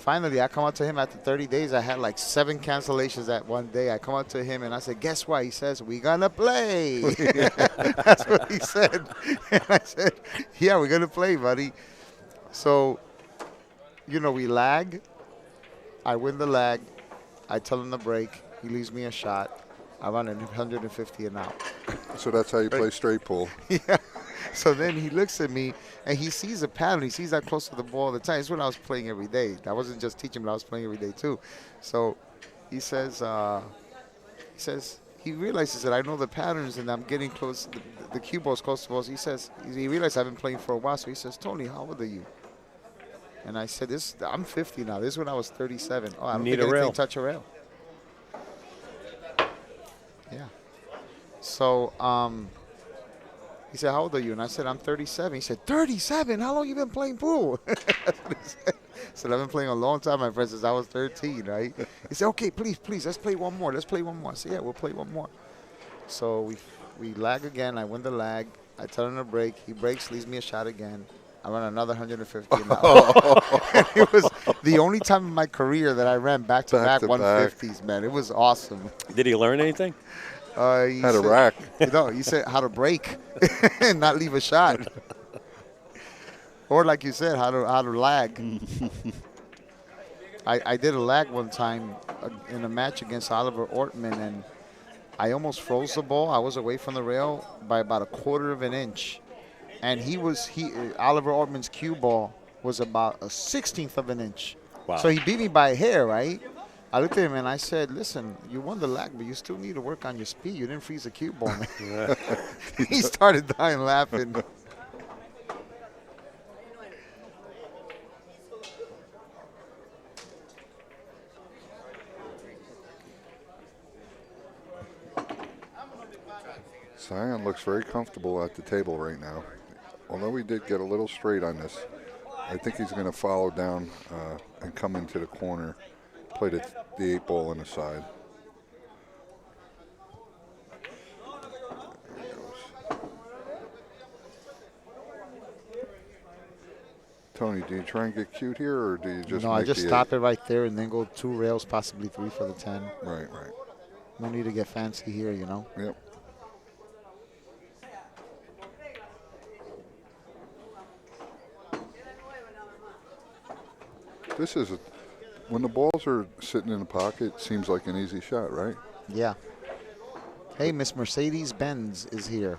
Finally, I come out to him after 30 days. I had like 7 cancellations that one day. I come out to him and I said, guess what? He says, we gonna play. That's what he said. And I said, yeah, we're gonna play, buddy. So, we lag. I win the lag. I tell him to break. He leaves me a shot. I run 150 and out. So that's how you play straight pool. Yeah. So then he looks at me and he sees a pattern. He sees that close to the ball all the time. It's when I was playing every day. I wasn't just teaching, but I was playing every day too. So he says, he realizes that I know the patterns and I'm getting close. The cue ball's close to the balls. He realized I've been playing for a while. So he says, Tony, how old are you? And I said, I'm 50 now. This is when I was 37. Oh, I don't Need think a anything rail. touch a rail. Yeah. So, he said, how old are you? And I said, I'm 37. He said, 37? How long you been playing pool? That's what he said. I said, I've been playing a long time, my friend, since I was 13, right? He said, okay, please, let's play one more. Let's play one more. I said, yeah, we'll play one more. So we lag again. I win the lag. I tell him to break. He breaks, leaves me a shot again. I run another 150 an hour. It was the only time in my career that I ran back-to-back 150s, man. It was awesome. Did he learn anything? He Had a said, rack. he said how to break and not leave a shot. Or like you said, how to lag. I did a lag one time in a match against Oliver Ortman, and I almost froze the ball. I was away from the rail by about 1/4 of an inch. And Oliver Ortman's cue ball was about 1/16 of an inch. Wow. So he beat me by a hair, right? I looked at him and I said, listen, you won the lag, but you still need to work on your speed. You didn't freeze the cue ball, man. He started dying laughing. Zion looks very comfortable at the table right now. Although he did get a little straight on this, I think he's going to follow down and come into the corner, play the 8 ball on the side. There he goes. Tony, do you try and get cute here, or do you just No, make I just the stop 8? it right there and then go 2 rails, possibly 3 for the 10. Right. No need to get fancy here, Yep. This is when the balls are sitting in the pocket, it seems like an easy shot, right? Yeah. Hey, Miss Mercedes-Benz is here.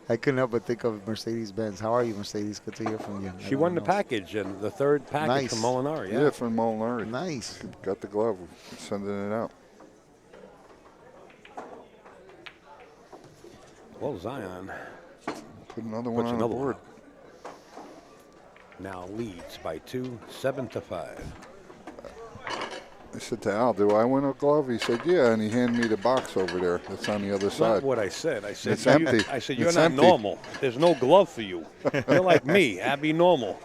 I couldn't help but think of Mercedes-Benz. How are you, Mercedes? Good to hear from you. She won the package, and the 3rd package Nice. from Molinari. Yeah, from Molinari. Nice. Got the glove, sending it out. Well, Zion Put another one puts on the another board. one. Now leads by 2, 7-5. I said to Al, do I win a glove? He said, yeah, and he handed me the box over there. That's on the other That's side. not what I said. I said, It's empty. I said you're It's not empty. normal. There's no glove for you. You're like me, Abby normal.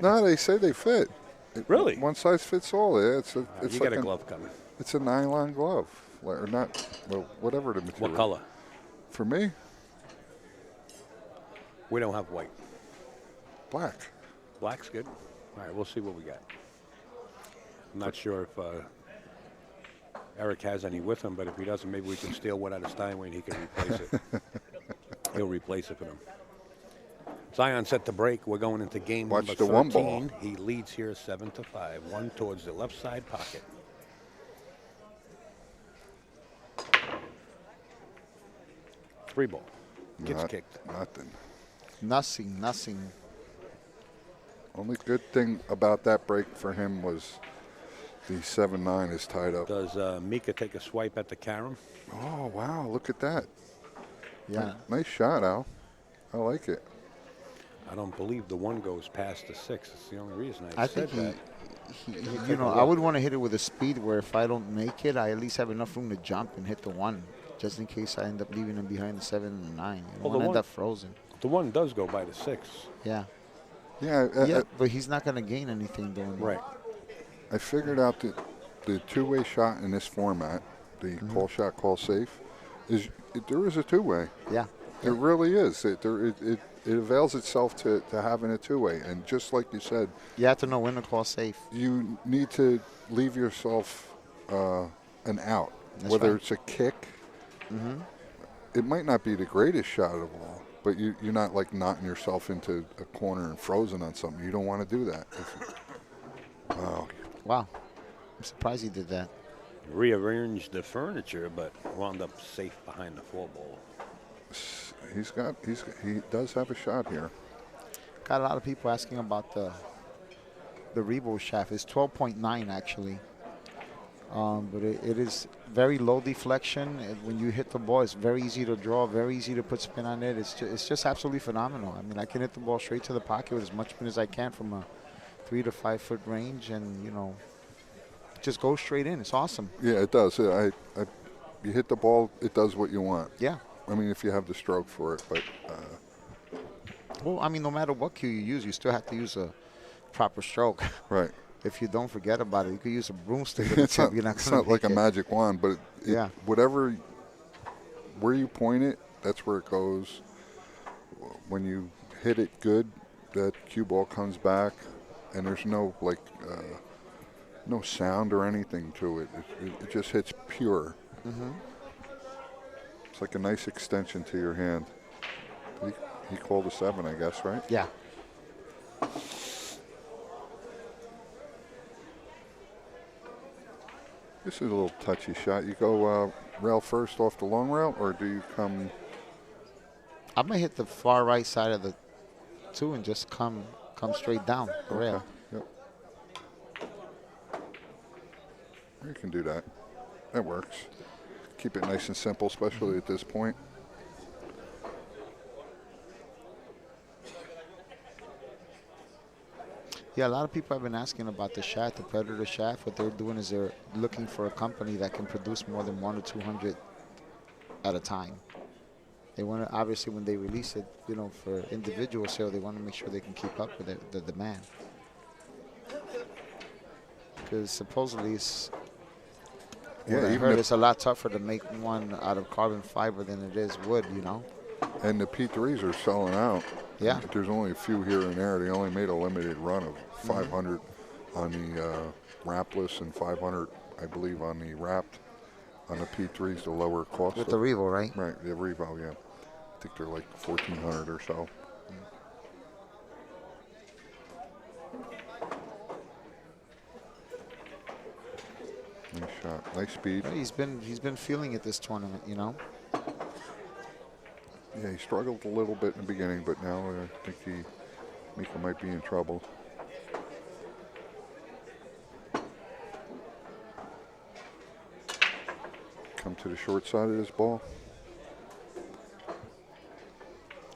No, they say they fit. Really? One size fits all. Yeah, it's You like got a glove coming. It's a nylon glove, or not, well, whatever the material. What color? For me, We don't have white. black. Black's good. All right, we'll see what we got. I'm not sure if Eric has any with him, but if he doesn't, maybe we can steal one out of Steinway and he can replace it. He'll replace it for them. Zion set to break. We're going into game Watch number the 13. one ball. He leads here 7-5. One towards the left side pocket. Three ball. Gets Not- kicked. Nothing. Nothing. Only good thing about that break for him was the 7-9 is tied up. Does Mika take a swipe at the carom? Oh, wow, look at that. Yeah. Nice shot, Al. I like it. I don't believe the one goes past the 6. That's the only reason I said think that. I would want to hit it with a speed where if I don't make it, I at least have enough room to jump and hit the 1, just in case I end up leaving him behind the 7 and the 9. You Well, don't the end one- up frozen. The one does go by the 6. Yeah. Yeah, But he's not going to gain anything doing that. Right. I figured out that the two-way shot in this format, the call shot, call safe, there is a two-way. Yeah. It really is. it avails itself to having a two-way. And just like you said, You have to know when to call safe. you need to leave yourself an out, That's whether right. it's a kick. It might not be the greatest shot of all, but you're not like knotting yourself into a corner and frozen on something. You don't want to do that. Wow. Wow. I'm surprised he did that. Rearranged the furniture, but wound up safe behind the four ball. He does have a shot here. Got a lot of people asking about the Revo shaft. It's 12.9 actually. But it is very low deflection. When you hit the ball, it's very easy to draw, very easy to put spin on it. It's just absolutely phenomenal. I mean, I can hit the ball straight to the pocket with as much spin as I can from a 3 to 5 foot range, and just go straight in. It's awesome. Yeah, it does. You hit the ball, it does what you want. Yeah. I mean, if you have the stroke for it, but Well, I mean, no matter what cue you use, you still have to use a proper stroke. right. If you don't forget about it, you could use a broomstick with a It's tip. not, You're not it's gonna not like a make it. magic wand, but Yeah. whatever, where you point it, that's where it goes. When you hit it good, that cue ball comes back, and there's no no sound or anything to it. It just hits pure. It's like a nice extension to your hand. He called a 7, I guess, right? Yeah. This is a little touchy shot. You go rail first off the long rail, or do you come? I'm gonna hit the far right side of the 2 and just come straight down the rail. Yep. You can do that. That works. Keep it nice and simple, especially at this point. Yeah, a lot of people have been asking about the shaft, the Predator shaft. What they're doing is they're looking for a company that can produce more than 1 or 200 at a time. They want to, obviously, when they release it, for individual sale, they want to make sure they can keep up with the demand. Because supposedly it's, Yeah, I even heard if- it's a lot tougher to make one out of carbon fiber than it is wood, And the P3s are selling out. Yeah. There's only a few here and there. They only made a limited run of 500 on the wrapless and 500, I believe, on the wrapped. On the P3s, the lower cost. With the Revo, right? Right, the Revo, yeah. I think they're like 1,400 or so. Nice shot, nice speed. He's been feeling it this tournament, Yeah, he struggled a little bit in the beginning, but now I think Mika might be in trouble. Come to the short side of this ball.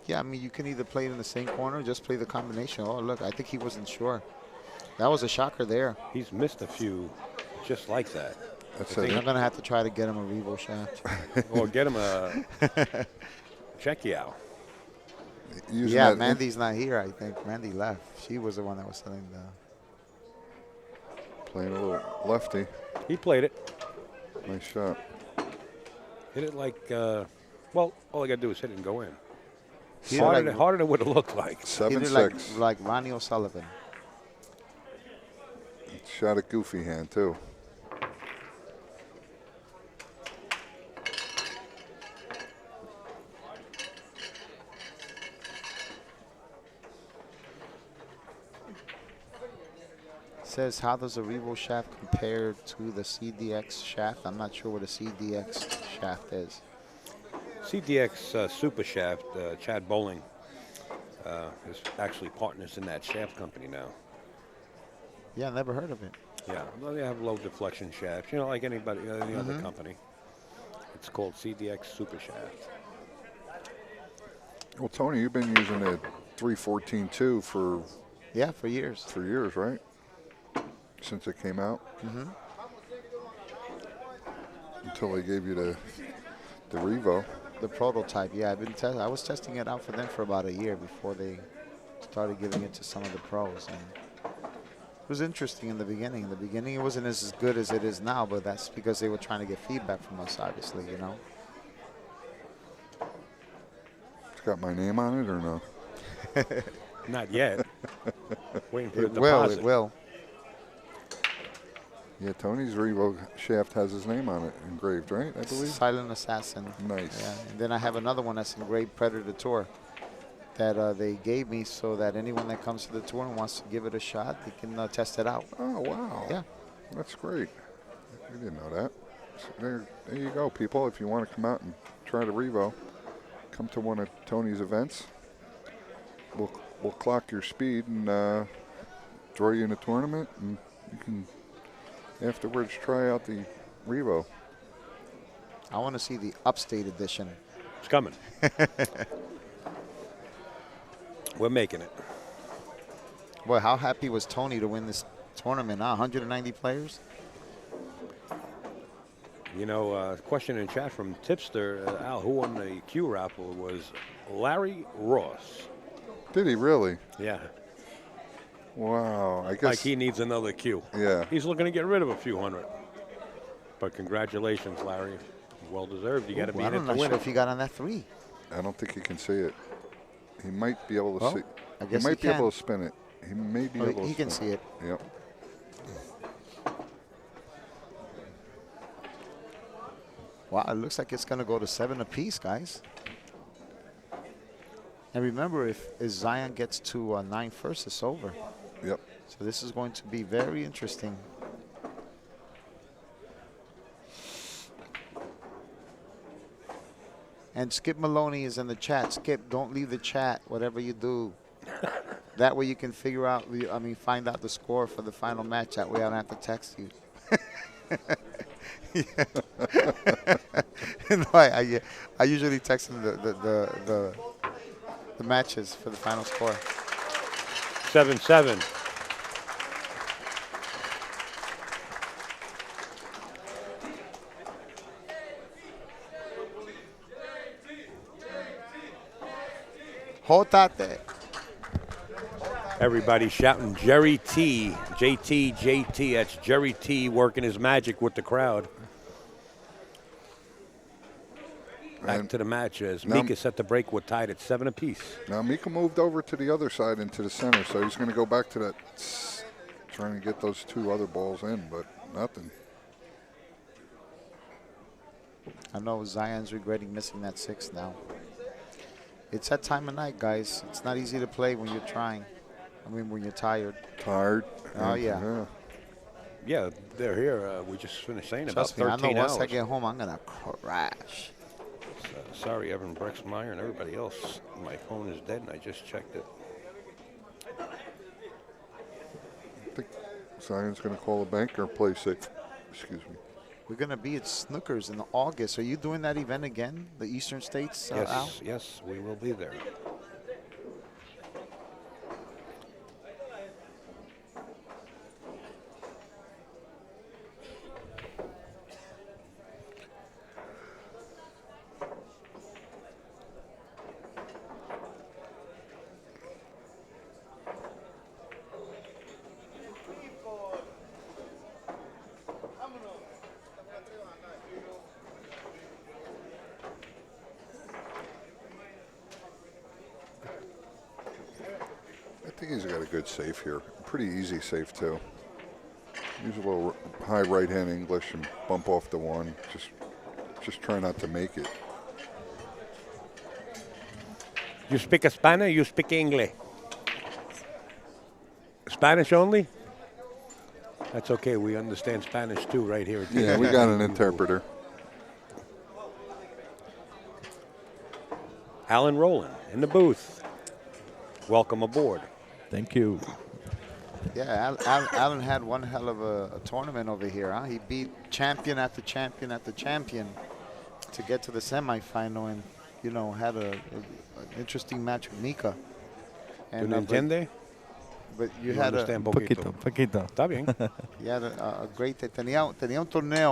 Yeah, I mean, you can either play it in the same corner or just play the combination. Oh, look, I think he wasn't sure. That was a shocker there. He's missed a few just like that. That's I'm it. going to have to try to get him a Revo shaft. Or get him a check-you-out. Using Yeah, that Mandy's not here, I think. Mandy left. She was the one that was selling playing a little lefty. He played it. Nice shot. Hit it like, well, all I got to do is hit it and go in. He Harder than what it looked like. He 7-6. did like Ronnie O'Sullivan. Shot a goofy hand too. Says, how does a Revo shaft compare to the CDX shaft? I'm not sure what a CDX shaft is. CDX Super Shaft, Chad Bowling is actually partners in that shaft company now. Yeah, never heard of it. Yeah, well, they have low deflection shafts, like any other company. It's called CDX Super Shaft. Well, Tony, you've been using a 314-2 for Yeah, for years. years, right? Since it came out. Until they gave you the Revo. The prototype, yeah. I was testing it out for them for about a year before they started giving it to some of the pros. And it was interesting in the beginning. In the beginning, it wasn't as good as it is now, but that's because they were trying to get feedback from us, obviously, It's got my name on it or no? Not yet. Waiting for It the will. deposit. It will. Yeah, Tony's Revo shaft has his name on it, engraved, right? I believe. Silent Assassin. Nice. Yeah. And then I have another one that's engraved Predator Tour that they gave me so that anyone that comes to the tour and wants to give it a shot, they can test it out. Oh, wow. Yeah. That's great. I didn't know that. So there you go, people. If you want to come out and try the Revo, come to one of Tony's events. We'll clock your speed and draw you in a tournament, and you can afterwards try out the Revo. I want to see the upstate edition. It's coming. We're making it. Boy, how happy was Tony to win this tournament, huh? 190 players? You know, question in chat from Tipster, Al, who won the Q raffle was Larry Ross. Did he really? Yeah. Wow. I guess. Like he needs another Q. Yeah. He's looking to get rid of a few hundred. But congratulations, Larry. Well deserved. You got to be in it I'm to not win sure it. if he got on that 3. I don't think he can see it. He might be able to Well, see. I guess he might he be able can. to spin it. He may be Oh, able to he can spin see it. Yep. Wow, it looks like it's going to go to 7 apiece, guys. And remember, if Zion gets to 9 first, it's over. Yep. So this is going to be very interesting. And Skip Maloney is in the chat. Skip, don't leave the chat, whatever you do. That way you can figure out, find out the score for the final match. That way I don't have to text you. No, I usually text them the matches for the final score. 7-7. Jotate. Everybody shouting Jerry T. JT, JT. That's Jerry T working his magic with the crowd. Back And to the match as now- Mika set the break. We're tied at 7 apiece. Now Mika moved over to the other side into the center, so he's going to go back to that, trying to get those 2 other balls in, but nothing. I know Zion's regretting missing that 6 now. It's that time of night, guys. It's not easy to play when you're trying. When you're tired. Tired. Oh, yeah. Yeah, they're here. We just finished saying Trust about me, I 13 know hours. once I get home, I'm going to crash. Sorry, Evan Brexmeyer and everybody else. My phone is dead, and I just checked it. I think Zion's going to call a bank or play safe. Excuse me. We're going to be at Snookers in August. Are you doing that event again, the Eastern States, Al? Yes, we will be there. I think he's got a good safe here. Pretty easy safe, too. Use a little high right-hand English and bump off the 1. Just try not to make it. You speak Spanish, you speak English. Spanish only? That's okay. We understand Spanish too right here. At Yeah, we got an interpreter. Alan Rowland in the booth. Welcome aboard. Thank you. Yeah, Alan had one hell of a tournament over here, huh? He beat champion after champion after champion to get to the semifinal and, had an interesting match with Mika. ¿Tú no entiendes? But you No had understand Poquito. Está bien. you had a great day. Tenía un torneo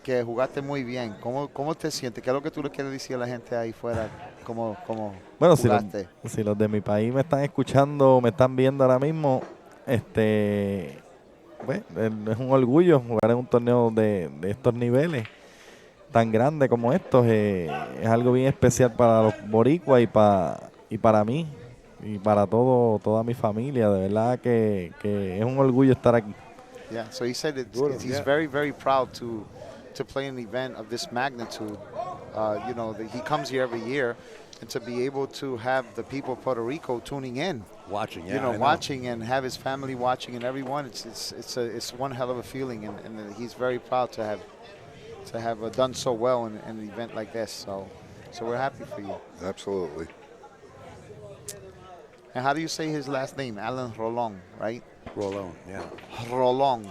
que jugaste muy bien. ¿Cómo te sientes? ¿Qué es lo que tú le quieres decir a la gente ahí fuera? ¿Cómo Bueno, jugaste? si los de mi país me están escuchando, me están viendo ahora mismo, pues, es un orgullo jugar en un torneo de estos niveles tan grande como estos. Es algo bien especial para los boricuas y para mí. y para toda mi familia. De verdad que es un orgullo estar aquí. Yeah, so he said Good, he's yeah. very, very proud to play an event of this magnitude. You know, he comes here every year, and to be able to have the people of Puerto Rico tuning in, Watching, yeah. you know, I watching and have his family watching and everyone, it's one hell of a feeling, and he's very proud to have done so well in an event like this. So we're happy for you. Absolutely. And how do you say his last name? Alan Rolong, right? Rolón, yeah. Rolong.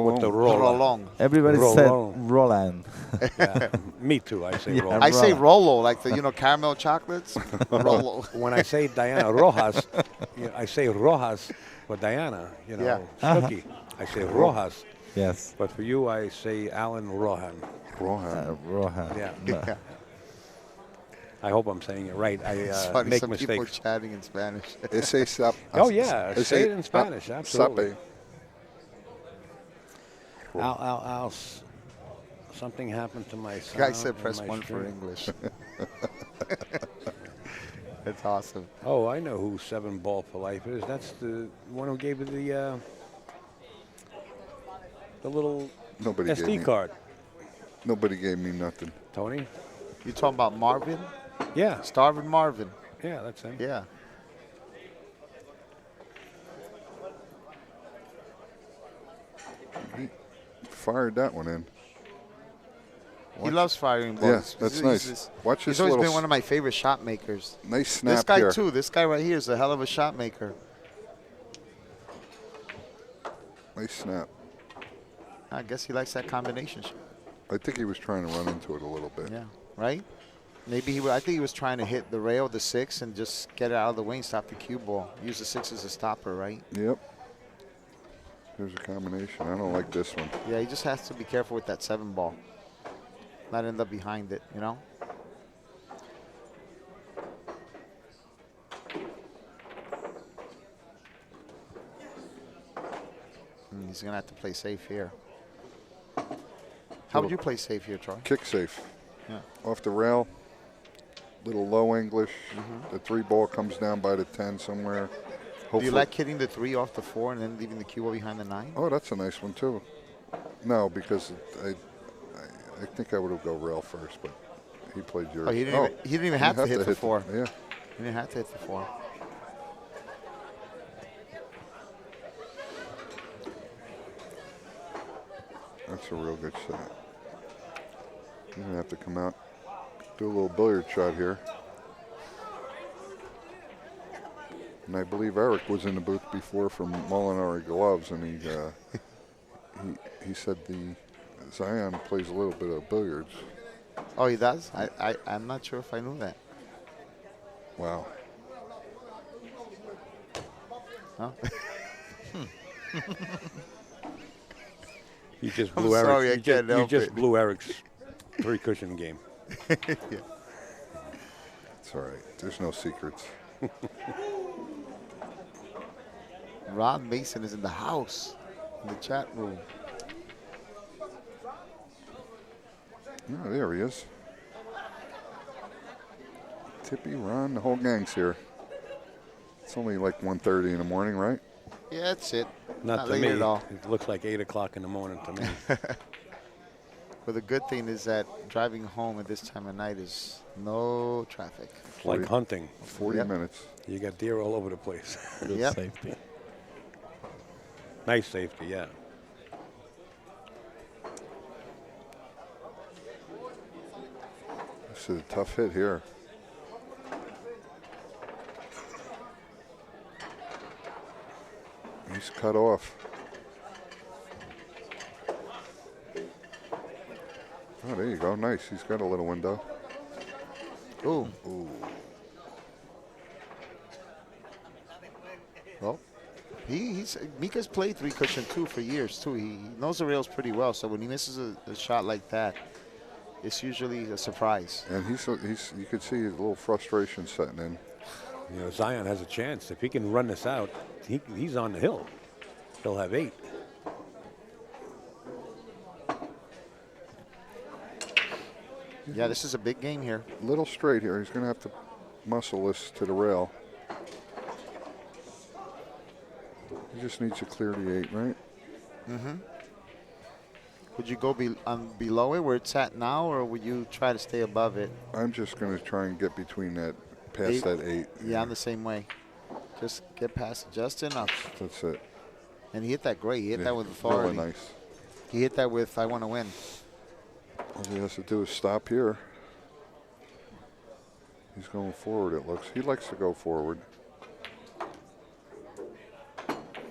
With the roller. Rolong. Everybody said Rolón. Roland. Yeah. Me too, I say Yeah. Rolón. I say Rolong. Rolo, like the caramel chocolates. Rolo. When I say Diana Rojas, I say Rojas for Diana, Yeah. Snooki. I say Rojas. Yes. But for you, I say Alan Rohan. Rohan. Rohan. Yeah. Yeah. I hope I'm saying it right. It's I funny, make some people mistakes. chatting in Spanish. Ese sap. Oh, yeah. Say it in Spanish. Absolutely. Sape. Al, something happened to my sound. Guy said and press my 1 for stream. English. That's awesome. Oh, I know who 7 Ball for Life is. That's the one who gave you the little Nobody gave SD me. card. Nobody gave me nothing. Tony? You talking about Marvin? Yeah. Starvin' Marvin. Yeah, that's him. Yeah. He fired that one in. He loves firing Yeah, balls. that's nice. Watch He's this always little been one of my favorite shot makers. nice snap This guy here. too. This guy right here is a hell of a shot maker. Nice snap. I guess he likes that combination shot. I think he was trying to run into it a little bit. Yeah. Right? Maybe I think he was trying to hit the rail, the 6, and just get it out of the way and stop the cue ball. Use the 6 as a stopper, right? Yep. There's a combination. I don't like this one. Yeah, he just has to be careful with that 7 ball. Not end up behind it, you know? He's going to have to play safe here. How would you play safe here, Troy? Kick safe. Yeah. Off the rail. Little low English. The 3 ball comes down by the 10 somewhere. Do Hopefully. you like hitting the 3 off the 4 and then leaving the cue ball behind the 9? Oh, that's a nice one too. No, because I think I would have go rail first, but he played yours. Oh, he didn't even have to hit the 4. Yeah. He didn't have to hit the 4. That's a real good shot. You're going to have to come out, do a little billiard shot here. And I believe Eric was in the booth before from Molinari Gloves, and he said the Zion plays a little bit of billiards. Oh, he does? I'm not sure if I knew that. Wow. Huh? You just I'm blew sorry, Eric's. I can't You help just it. blew Eric's 3 cushion game. Yeah. It's all right. There's no secrets. Ron Mason is in the house, in the chat room. Yeah, there he is. Tippy, Ron, the whole gang's here. It's only like 1:30 in the morning, right? Yeah, that's it. Not to late me. at all. It looks like 8 o'clock in the morning to me. But the good thing is that driving home at this time of night is no traffic. It's like hunting. 40 Yep. minutes. You got deer all over the place. Good Yep. safety. Nice safety, yeah. This is a tough hit here. He's cut off. Oh, there you go. Nice. He's got a little window. Ooh. Ooh. Well, Mika's played 3 cushion 2 for years too. He knows the rails pretty well. So when he misses a shot like that, it's usually a surprise. And he's you could see a little frustration setting in. You know, Zion has a chance. If he can run this out, he's on the hill. He'll have 8. Yeah, this is a big game here. Little straight here. He's going to have to muscle this to the rail. He just needs to clear the 8, right? Mm-hmm. Would you go below it where it's at now, or would you try to stay above it? I'm just going to try and get between that, past 8? that 8. Yeah, I'm the same way. Just get past it just enough. That's it. And he hit that great. He hit Yeah, that with authority. really nice. He hit that with, I want to win. All he has to do is stop here. He's going forward, it looks. He likes to go forward.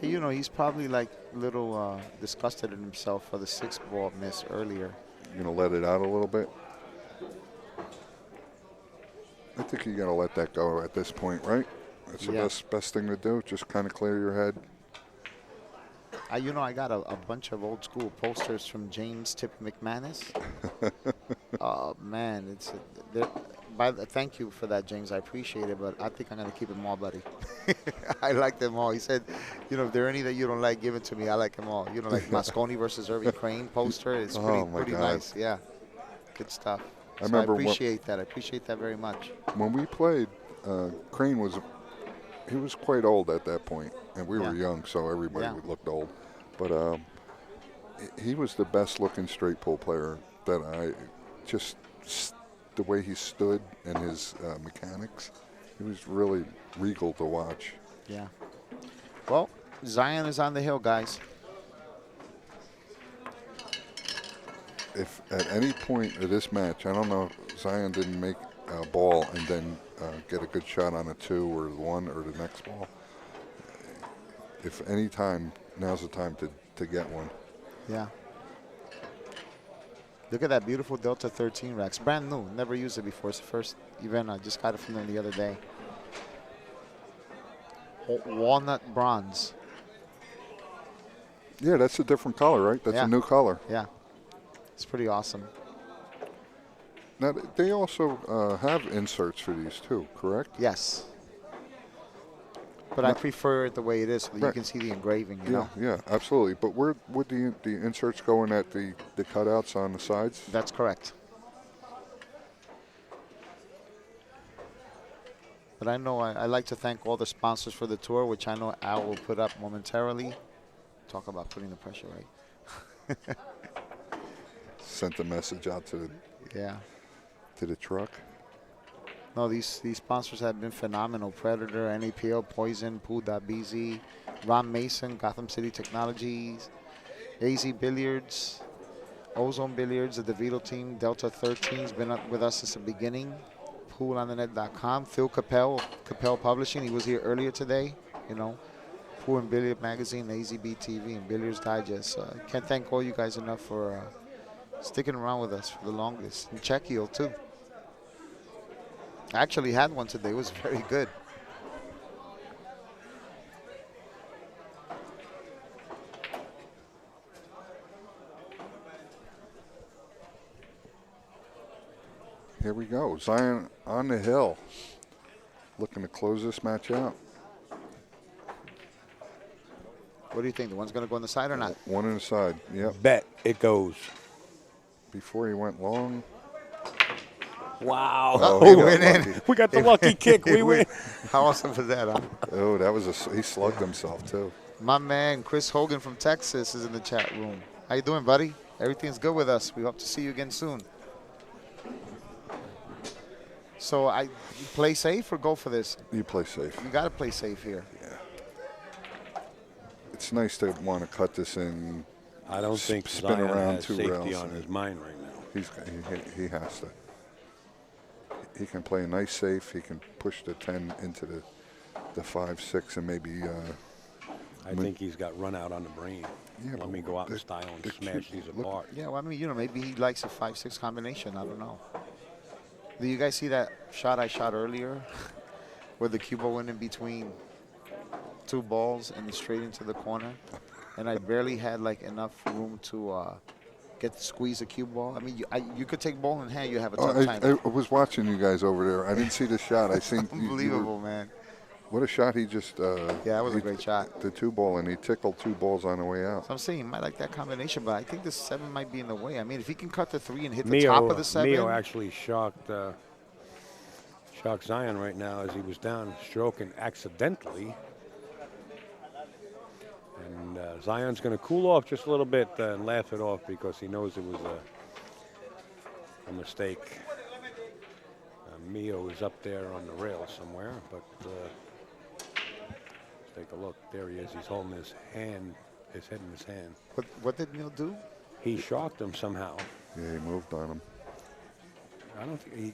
You know, he's probably like a little disgusted in himself for the 6th ball miss earlier. You're going to let it out a little bit? I think you got to let that go at this point, right? That's the best thing to do. Just kind of clear your head. I got a bunch of old school posters from James Tip McManus. Oh man, thank you for that, James. I appreciate it, but I think I'm gonna keep them all, buddy. I like them all. He said, if there are any that you don't like, give it to me. I like them all. Like Mosconi versus Irving Crane poster. It's pretty nice. Yeah, good stuff. I remember I appreciate that. I appreciate that very much. When we played, Crane was quite old at that point, and we were young, so everybody looked old. But he was the best looking straight pull player that the way he stood and his mechanics, he was really regal to watch. Yeah. Well, Zion is on the hill, guys. If at any point of this match, I don't know, Zion didn't make a ball and then get a good shot on a 2 or the 1 or the next ball, if any time, now's the time to get one. Yeah. Look at that beautiful Delta 13 racks. Brand new. Never used it before. It's the first event. I just got it from them the other day. Walnut bronze. Yeah, that's a different color, right? That's a new color. Yeah. It's pretty awesome. Now, they also have inserts for these too, correct? Yes. But I prefer it the way it is so that you can see the engraving, you know? Yeah, absolutely. But where would the inserts go in at the cutouts on the sides? That's correct. But I know I like to thank all the sponsors for the tour, which I know Al will put up momentarily. Talk about putting the pressure right. Sent the message out to the truck. No, these sponsors have been phenomenal. Predator, NAPL, Poison, Pool.bz, Ron Mason, Gotham City Technologies, AZ Billiards, Ozone Billiards, the DeVito team, Delta 13's been up with us since the beginning. PoolOnTheNet.com, Phil Capel Publishing, he was here earlier today, Pool and Billiard Magazine, AZB TV, and Billiards Digest. Can't thank all you guys enough for sticking around with us for the longest. And Check Heel, too. I actually had one today. It was very good. Here we go. Zion on the hill. Looking to close this match out. What do you think? The one's going to go on the side or not? One on the side, yep. Bet it goes. Before he went long. Wow. Oh, we went in. We got the lucky kick. We win. How awesome was that, huh? Oh, that was he slugged himself, too. My man, Chris Hogan from Texas is in the chat room. How you doing, buddy? Everything's good with us. We hope to see you again soon. So you play safe or go for this? You play safe. You got to play safe here. Yeah. It's nice to want to cut this in. I don't think spin Zion around has 2 safety rails. on his mind right now. He has to. He can play a nice safe. He can push the 10 into the 5, 6, and maybe. I think he's got run out on the brain. Yeah, Let me go out in style and smash these apart. Yeah, well, I mean, maybe he likes a 5-6 combination. I don't know. Do you guys see that shot I shot earlier where the cue ball went in between 2 balls and straight into the corner? And I barely had enough room to squeeze a cue ball. I mean, you could take ball in hand. You have a tough time. I was watching you guys over there. I didn't see the shot. I seen unbelievable, man. What a shot he just. Yeah, that was a great shot. The 2 ball, and he tickled 2 balls on the way out. So I'm saying he might like that combination, but I think the 7 might be in the way. I mean, if he can cut the 3 and hit the top of the 7. Mio actually shocked Zion right now as he was down stroking accidentally. And Zion's going to cool off just a little bit and laugh it off because he knows it was a mistake. Mio is up there on the rail somewhere, but let's take a look. There he is. He's holding his hand, his head in his hand. What did Neil do? He shocked him somehow. Yeah, he moved on him.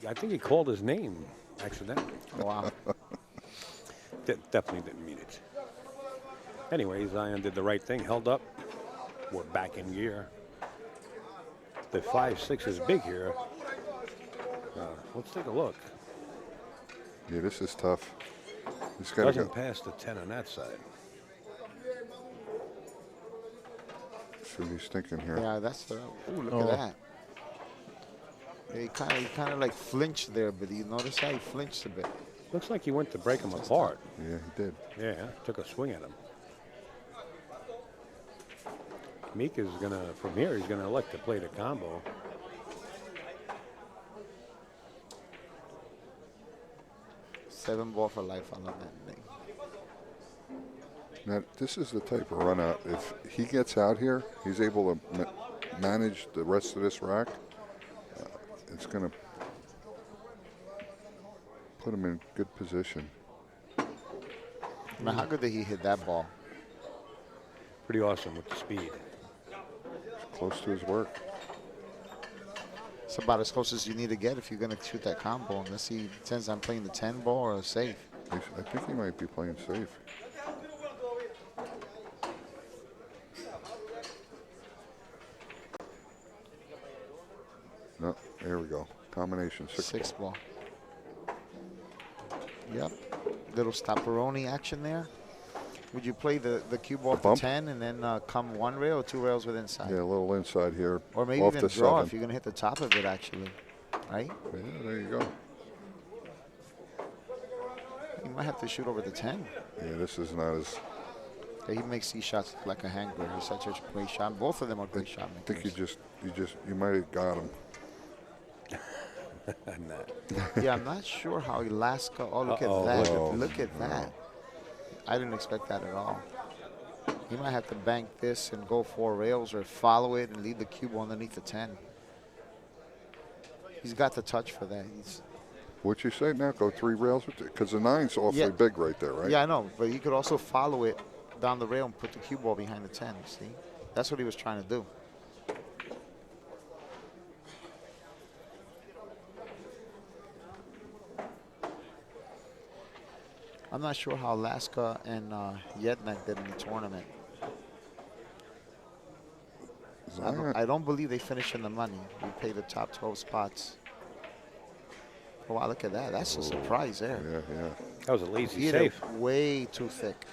I think he called his name accidentally. Wow. Definitely didn't mean it. Anyway, Zion did the right thing, held up. We're back in gear. The 5-6 is big here. Let's take a look. Yeah, this is tough. He's got to Doesn't go. pass the 10 on that side. See what he's thinking here. Yeah, that's ooh, look at that. Yeah, he kind of like flinched there, but you notice how he flinched a bit. Looks like he went to break him apart. Yeah, he did. Yeah, took a swing at him. Mika's gonna, from here, he's gonna elect to play the combo. Seven ball for life. I love that thing. Now, this is the type of run out. If he gets out here, he's able to manage the rest of this rack. It's going to put him in good position. Now, how good did he hit that ball? Pretty awesome with the speed. Close to his work. It's about as close as you need to get if you're going to shoot that combo. Unless he intends on playing the 10 ball or a safe. I think he might be playing safe. No, there we go. Combination six ball. Ball. Yep. Little stopperoni action there. Would you play the cue ball to bump? 10 and then come one rail or two rails with inside? Yeah, a little inside here. Or maybe off even the draw 7. if you're going to hit the top of it, actually. Right? Yeah, there you go. You might have to shoot over the 10. Yeah, this is not as. Yeah, he makes these shots look like a hanger. He's such a great shot. Both of them are great shot I makers. think you might have got him. Yeah, I'm not sure how Alaska. Oh, look Uh-oh, at that. look. Look at that. I didn't expect that at all. He might have to bank this and go 4 rails or follow it and leave the cube underneath the 10. He's got the touch for that. What'd you say now? Go 3 rails with it? Because the 9's awfully Yeah. big right there, right? Yeah, I know. But he could also follow it down the rail and put the cue ball behind the 10, see? That's what he was trying to do. I'm not sure how Alaska and Yednak did in the tournament. I don't believe they finished in the money. We paid the top 12 spots. Oh, wow, look at that. That's a surprise there. Yeah, yeah. That was a lazy He hit save. it way too thick.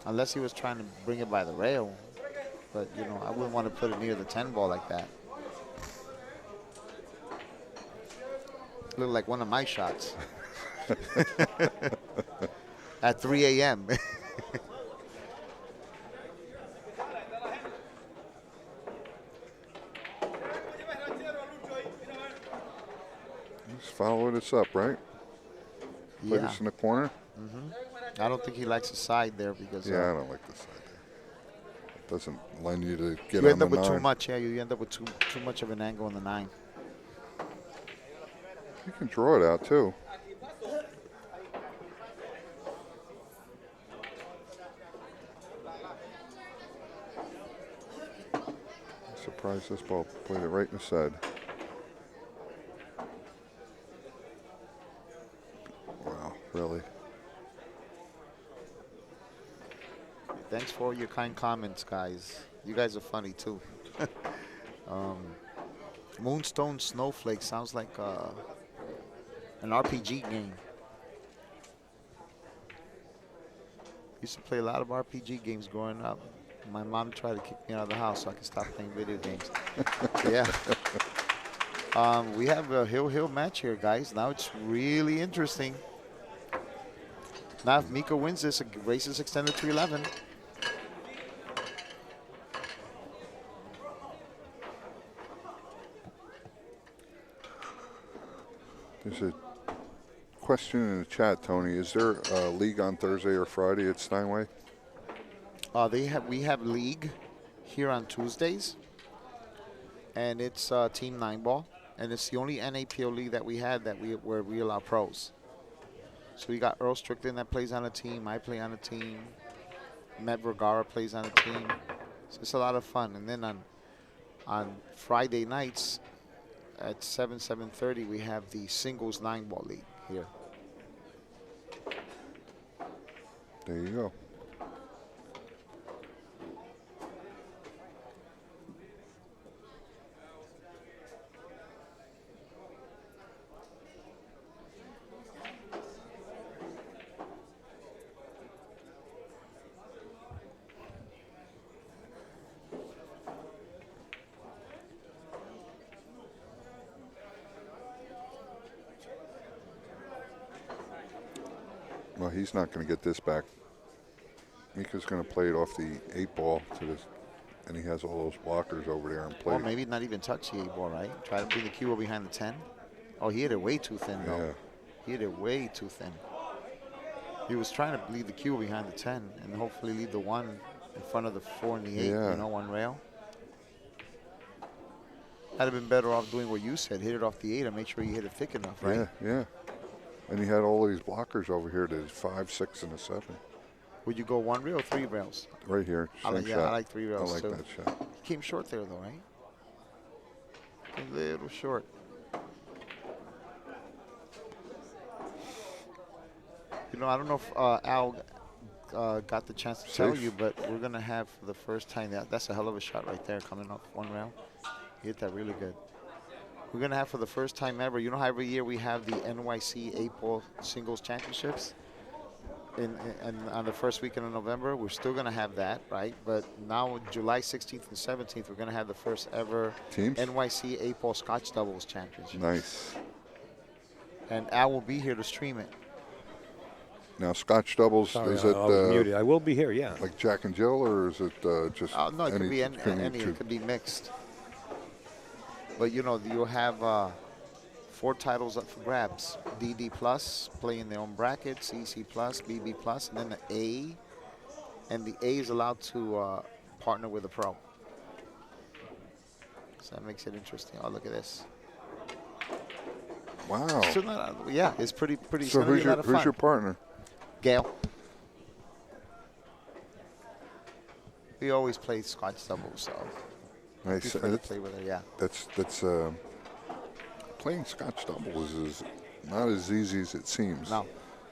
Unless he was trying to bring it by the rail. But, you know, I wouldn't want to put it near the 10 ball like that. Looked like one of my shots. At 3 a.m. Just follow this up, right? Play Yeah. this in the corner? I don't think he likes the side there because Yeah, I don't like this side there. It doesn't lend you to get you on end the up with 9. too much. Yeah, you end up with too much of an angle on the 9. You can draw it out, too. I'm surprised this ball played it right in the side. Wow, really? Thanks for all your kind comments, guys. You guys are funny too. Moonstone Snowflake sounds like an RPG game. Used to play a lot of RPG games growing up. My mom tried to kick me out of the house so I could stop playing video games. Yeah. We have a hill match here, guys. Now it's really interesting. Now if Mika wins this, race is extended to 11. There's a question in the chat, Tony. Is there a league on Thursday or Friday at Steinway? We have league here on Tuesdays, and it's team 9-ball, and it's the only NAPO league that we had where we allow pros. So we got Earl Strickland that plays on a team. I play on a team. Matt Vergara plays on a team. So it's a lot of fun. And then on Friday nights at 7:30, we have the singles 9-ball league here. There you go. Well, he's not going to get this back. Mika's going to play it off the 8-ball to this, and he has all those blockers over there and play. Or maybe not even touch the 8-ball, right? Try to bring the cue behind the 10. Oh, he hit it way too thin, though. Yeah. He hit it way too thin. He was trying to leave the cue behind the 10 and hopefully leave the 1 in front of the 4 and the 8, Yeah. you know, one rail. I'd have been better off doing what you said, hit it off the 8 and make sure you hit it thick enough, right? Yeah, yeah. And he had all these blockers over here. There's 5, 6, and a 7. Would you go 1 rail or 3 rails? Right here. I like, same yeah, shot. I like 3 rails I like too. that shot. He came short there, though, right? A little short. You know, I don't know if Al got the chance to tell Safe. you, but we're going to have for the first time, that's a hell of a shot right there coming up 1 rail. He hit that really good. We're going to have for the first time ever, you know how every year we have the NYC 8-ball singles championships on the first weekend of November? We're still going to have that, right? But now July 16th and 17th, we're going to have the first ever Teams? NYC 8-ball Scotch doubles championship. Nice. And Al will be here to stream it. Now, Scotch doubles, Sorry, is I it was muted. I will be here, yeah. like Jack and Jill, or is it just No, it could be any. between It two? could be mixed. But, you know, you'll have 4 titles up for grabs. DD plus, playing their own bracket, CC plus, BB plus, and then the A. And the A is allowed to partner with a pro. So that makes it interesting. Oh, look at this. Wow. Still not, yeah, it's pretty. It's So gonna be who's a lot of your fun. partner? Gail. We always play Scotch doubles, so Nice. prefer to play with her. Yeah. That's playing Scotch doubles is not as easy as it seems. No.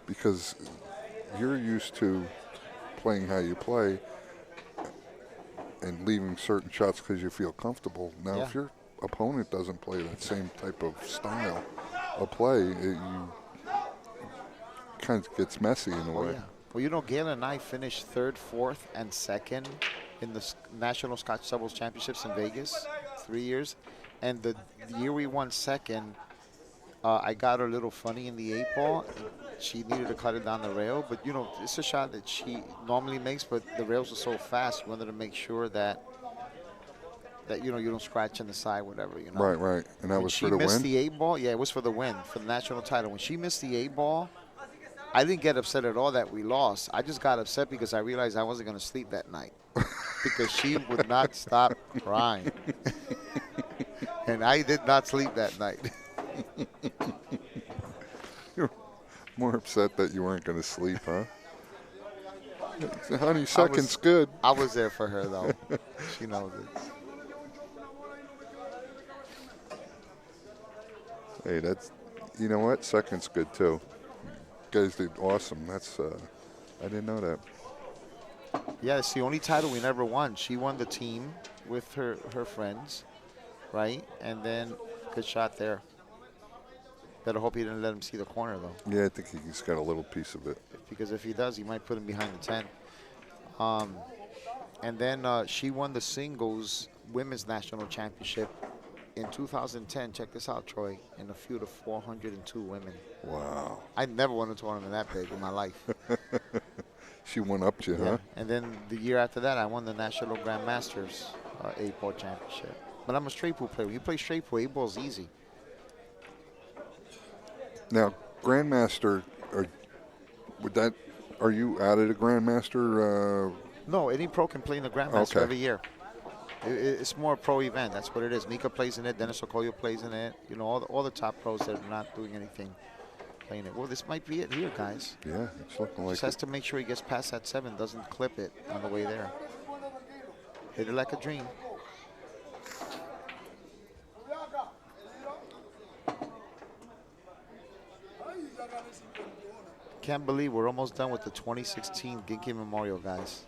Because you're used to playing how you play and leaving certain shots because you feel comfortable. Now, if Yeah. your opponent doesn't play that same type of style of play, you kind of gets messy in a Oh, way. yeah. Well, you know, Gail and I finished 3rd, 4th, and 2nd in the National Scotch Doubles Championships in Vegas, 3 years. And the year we won 2nd, I got her a little funny in the 8-ball. She needed to cut it down the rail. But, you know, it's a shot that she normally makes, but the rails are so fast, we wanted to make sure that you know, you don't scratch in the side, whatever, you know. Right. And that When was she for the missed win? the 8-ball, yeah, it was for the win, for the national title. When she missed the 8-ball, I didn't get upset at all that we lost. I just got upset because I realized I wasn't going to sleep that night because she would not stop crying. And I did not sleep that night. You're more upset that you weren't going to sleep, huh? Honey, second's good. I was there for her, though. She knows it. Hey, that's, you know what? Second's good too. You guys did awesome. That's, I didn't know that. Yeah, it's the only title we never won. She won the team with her friends, right? And then, good shot there. Better hope he didn't let him see the corner, though. Yeah, I think he's got a little piece of it. Because if he does, he might put him behind the 10. And then she won the singles women's national championship in 2010. Check this out, Troy, in a field of 402 women. Wow. I never won a tournament that big in my life. She won up to you, Yeah. huh? And then the year after that, I won the National Grandmasters 8-ball championship. But I'm a straight pool player. When you play straight pool, 8-ball's easy. Now, Grandmaster, are you out of the Grandmaster No, any pro can play in the Grandmaster Okay. every year. It's more a pro event. That's what it is. Mika plays in it. Dennis Okoye plays in it. You know, all the top pros that are not doing anything playing it. Well, this might be it here, guys. Yeah, it's looking like Just has it. to make sure he gets past that 7, doesn't clip it on the way there. Hit it like a dream. Can't believe we're almost done with the 2016 Ginky Memorial, guys.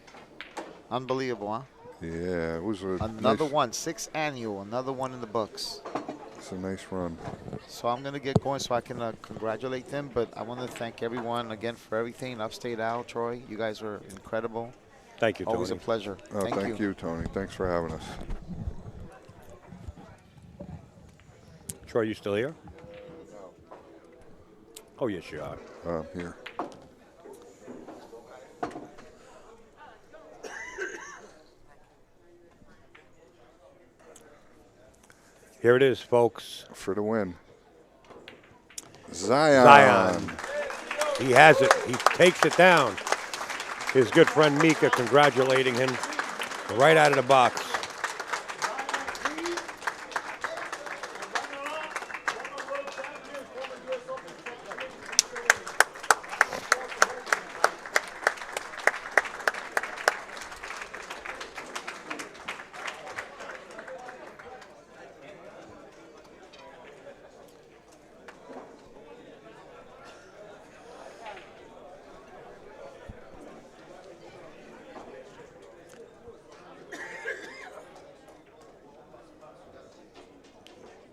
Unbelievable, huh? Yeah, it was Another nice, one, 6th annual, another one in the books. It's a nice run. So I'm going to get going so I can congratulate them, but I want to thank everyone again for everything. Upstate Al, Troy, you guys are incredible. Thank you, Tony. Always a pleasure. Oh, thank you, Tony. Thanks for having us. Troy, you still here? Oh, yes, you are. Here. Here it is, folks. For the win. Zion. Zion. He has it. He takes it down. His good friend Mika congratulating him right out of the box.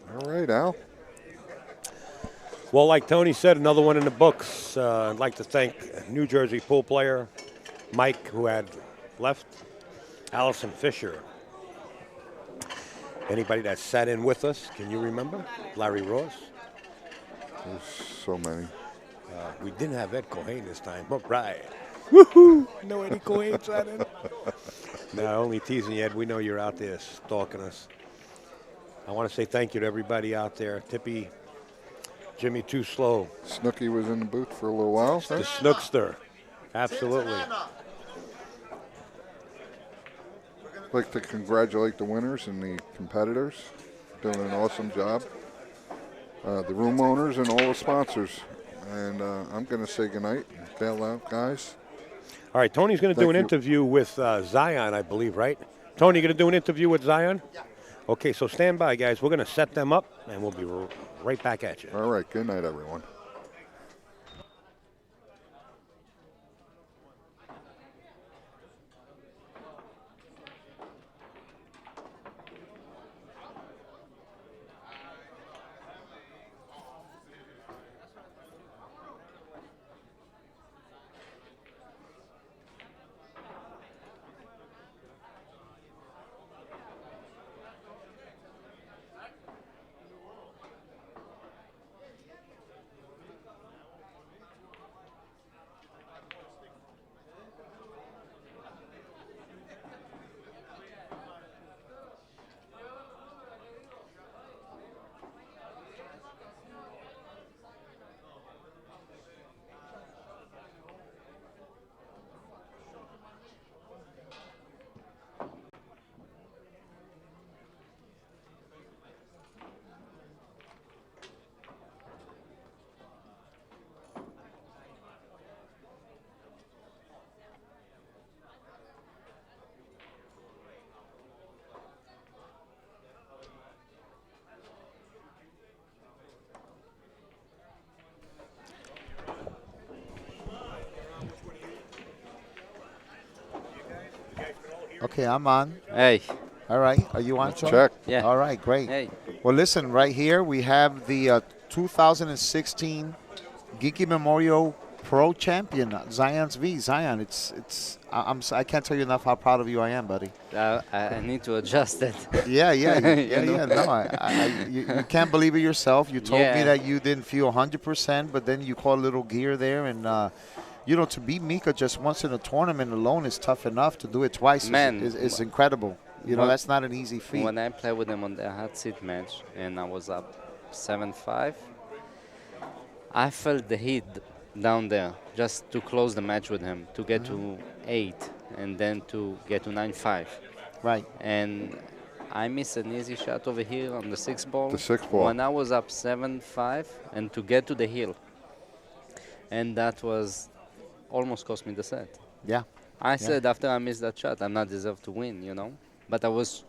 All right, Al. Well, like Tony said, another one in the books. I'd like to thank New Jersey pool player Mike, who had left, Allison Fisher. Anybody that sat in with us, can you remember? Larry Ross. There's so many. We didn't have Ed Cohen this time. All right. Woohoo! No Eddie Cohen sat in. No, only teasing you, Ed. We know you're out there stalking us. I want to say thank you to everybody out there. Tippy, Jimmy Too Slow, Snooky was in the booth for a little while. the Snookster. Absolutely. I'd like to congratulate the winners and the competitors for doing an awesome job. The room owners and all the sponsors. And I'm going to say goodnight and bail out, guys. All right, Tony's going to do Thank an you. interview with Zion, I believe, right? Tony, going to do an interview with Zion? Yeah. Okay, so stand by, guys. We're going to set them up, and we'll be right back at you. All right, good night, everyone. Okay, I'm on. Hey. All right, are you on, Troy? Check. Yeah. All right, great. Hey. Well, listen, right here we have the 2016 Ginky Memorial Pro Champion, Zion's V. Zion, I can't tell you enough how proud of you I am, buddy. I need to adjust it. Yeah. You know? No, you can't believe it yourself. You told me Yeah. that you didn't feel 100%, but then you caught a little gear there, and to beat Mika just once in a tournament alone is tough enough. To do it twice Man. is incredible. That's not an easy feat. When I played with them on the hot seat match and I was up 7-5, I felt the heat down there just to close the match with him, to get to 8. and then to get to 9-5. Right. And I missed an easy shot over here on the sixth ball. The sixth ball. When I was up 7-5, and to get to the hill. And that was almost cost me the set. Yeah. I said after I missed that shot, I'm not deserved to win, you know. But I was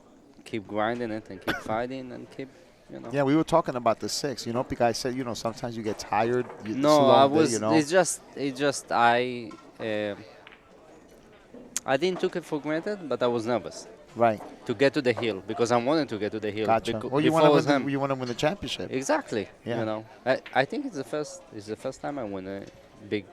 keep grinding it and keep fighting and keep, you know. Yeah, we were talking about the six, you know, because I said, you know, sometimes you get tired. It's a No, long I day, was. you know. It's just I didn't took it for granted, but I was nervous Right. to get to the hill because I wanted to get to the hill. Gotcha. Well, you before want it was to him. win the championship. Exactly. Yeah. You know, I think it's the first time I win a big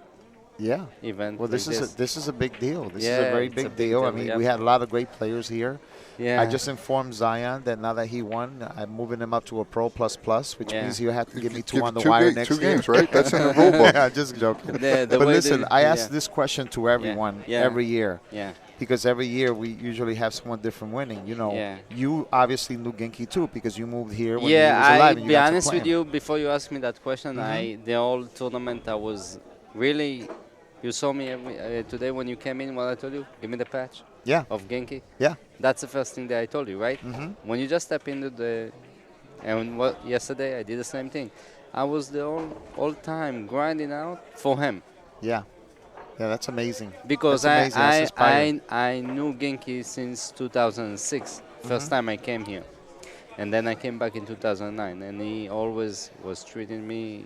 Yeah. event. Well, this like is a big deal. This is a Yeah, very it's a big big deal. I deal, mean, yeah. we had a lot of great players here. Yeah. I just informed Zion that now that he won, I'm moving him up to a Pro Plus Plus, which Yeah. means he'll have to give me two Give on the two wire ga- next two year. games, right? That's in the rule book. Yeah, just joking. The But way listen, they- I ask yeah. this question to everyone Yeah. every year. Yeah. Because every year we usually have someone different winning. You know, Yeah. you obviously knew Ginky too because you moved here when he Yeah, was alive. I'll and you be got to honest play with him. you. Before you ask me that question, the whole tournament I was really. You saw me today when you came in. What I told you, give me the patch. Yeah. Of Ginky. Yeah. That's the first thing that I told you, right? Mhm. When you just step into the, and yesterday I did the same thing. I was the all time grinding out for him. Yeah. Yeah, that's amazing. Because That's amazing. That's inspiring. I knew Ginky since 2006, first time I came here. And then I came back in 2009, and he always was treating me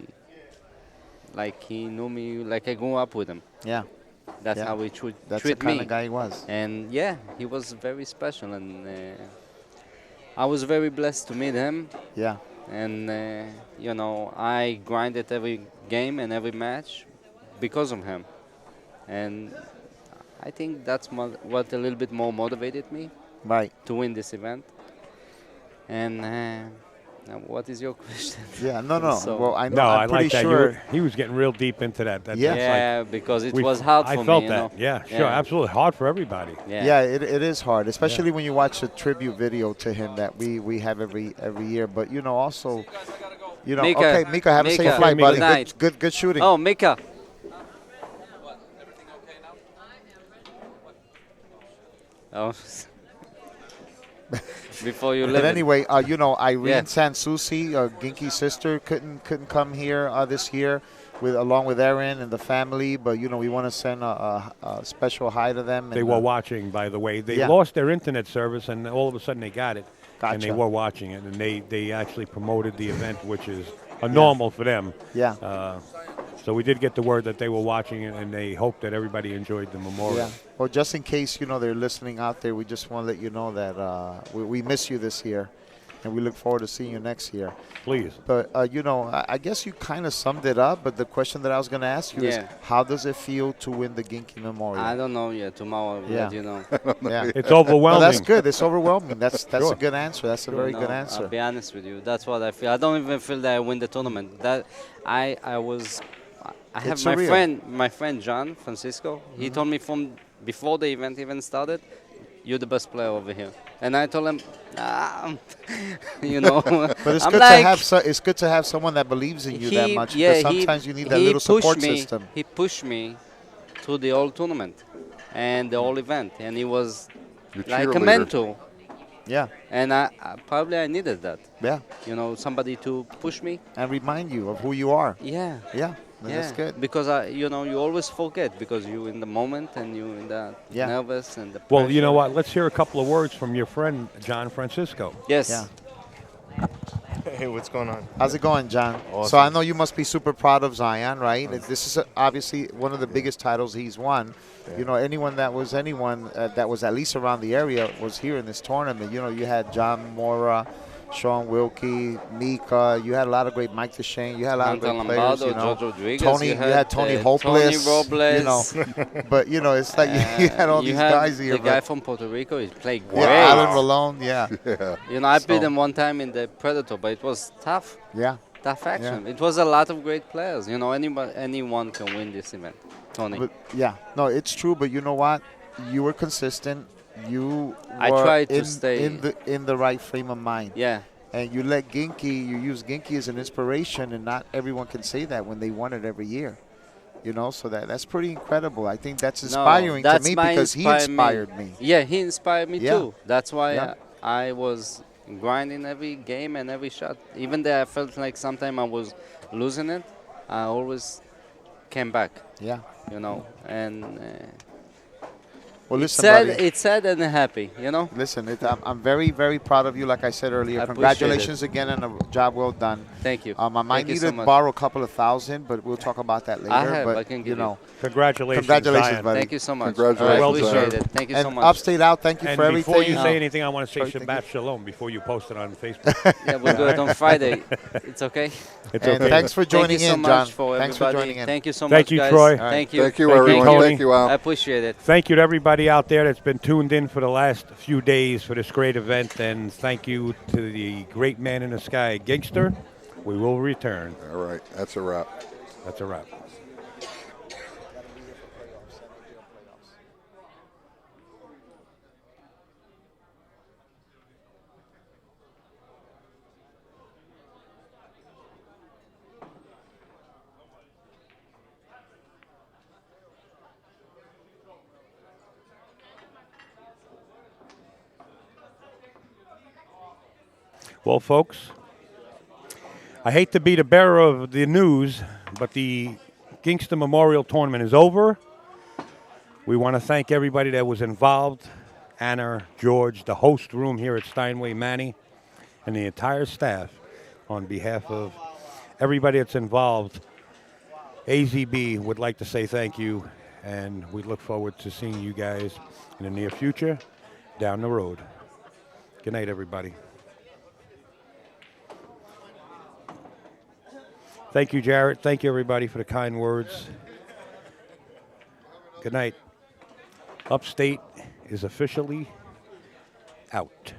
like he knew me, like I grew up with him. Yeah. That's Yeah. how he That's treat the kind me. of guy he was. And yeah, he was very special, and I was very blessed to meet him. Yeah. And you know, I grinded every game and every match because of him. And I think that's what a little bit more motivated me Right. to win this event. And now what is your question? Yeah. No. So- Well, I know. No, I'm I pretty like that. sure. He was getting real deep into that. That's Yeah. like Yeah, because it we- was hard for I me. felt you that. know? Yeah, sure, absolutely hard for everybody. Yeah, it is hard, especially when you watch the tribute video to him that we have every year. But you know, also, you know, Mika, okay, Mika, have a safe Mika, flight, good buddy. night. Good shooting. Oh, Mika. Oh. Before you But leave. anyway, you know, Irene Yeah. Sansusi, Ginky's sister, couldn't come here this year along with Erin and the family. But you know, we want to send a special hi to them. They and, were watching, by the way. They yeah. lost their internet service, and all of a sudden they got it. And they Gotcha. were watching it, and they actually promoted the event, which is a normal for them. Yeah. So we did get the word that they were watching it, and they hope that everybody enjoyed the memorial. Yeah. Well, just in case, you know, they're listening out there, we just want to let you know that we miss you this year, and we look forward to seeing you next year. Please. But, you know, I guess you kind of summed it up, but the question that I was going to ask you is, Yeah. how does it feel to win the Ginky Memorial? I don't know yet. Tomorrow, I'll Yeah. let you know. Yeah. It's overwhelming. Well, that's good. It's overwhelming. That's Sure. a good answer. That's a very No, good answer. I'll be honest with you. That's what I feel. I don't even feel that I win the tournament. That I have It's my surreal. friend John Francisco. He told me from before the event even started, you're the best player over here. And I told him, you know. But it's I'm good like, to have it's good to have someone that believes in you that much. yeah, because sometimes you need that he little support pushed me, system. He pushed me through the whole tournament and the whole event, and he was Your like a cheerleader. mentor. Yeah. And I probably I needed that. Yeah. You know, somebody to push me. And remind you of who you are. Yeah. Yeah. That's good. Because you know, you always forget because you're in the moment and you're in that Yeah. nervous and the Well, you know pressure. what? Let's hear a couple of words from your friend, John Francisco. Yes. Yeah. Hey, what's going on? How's it going, John? So Awesome. I know you must be super proud of Zion, right? This is obviously one of the biggest titles he's won. You know, anyone that was at least around the area was here in this tournament. You know, you had John Mora, Sean Wilkie, Mika. You had a lot of great Mike DeShane. You had a lot of Anton great players. Lombardo, You know, George Rodriguez. Tony. You had Tony Hopeless. Tony Robles. You know, but you know, it's like you had all you these had guys here. The guy but- from Puerto Rico, he played great. yeah, Alan Malone. Yeah, You know, I beat So- him one time in the Predator, but it was tough. yeah. Tough action. It was a lot of great players. You know, anyone can win this event. Tony. But yeah, no, it's true. But you know what? You were consistent. You I were tried to in, stay- in the right frame of mind. yeah. And you let Ginky, you use Ginky as an inspiration, and not everyone can say that when they won it every year. You know, so that's pretty incredible. I think that's No, inspiring to that's me my because he inspired me. Yeah, he inspired me Yeah. too. That's why Yeah. I was grinding every game and every shot. Even though I felt like sometimes I was losing it, I always came back. Yeah. You know, and Well, it's listen, sad. buddy. It's sad and happy. You know. Listen, I'm very, very proud of you. Like I said earlier, I appreciate congratulations again on a job well done. Thank you. I might Thank you need so to much. borrow a couple of thousand, but we'll talk about that later. I have. But I can give you know, Congratulations, congratulations, Zion. buddy. Thank you so much. Congratulations, I appreciate Zion. it. Thank you And so much. Upstate out. Thank you And for everything. before you say No. anything, I want to say Sorry, thank Shabbat you. Shalom before you post it on Facebook. Yeah, we'll do it on Friday. It's okay. It's And okay. thanks for joining Thank you so in, much John. for Thanks for everybody. joining in. Thank you so Thank much, you, guys. Troy. Thank you. Thank you, Thank you, everyone. Tony. Thank you, Al. I appreciate it. Thank you to everybody out there that's been tuned in for the last few days for this great event, and thank you to the great man in the sky, Gangster. We will return. All right, that's a wrap. That's a wrap. Well, folks, I hate to be the bearer of the news, but the Gangster Memorial Tournament is over. We want to thank everybody that was involved, Anna, George, the host room here at Steinway, Manny, and the entire staff. On behalf of everybody that's involved, AZB would like to say thank you, and we look forward to seeing you guys in the near future down the road. Good night, everybody. Thank you, Jarrett. Thank you, everybody, for the kind words. Good night. Upstate is officially out.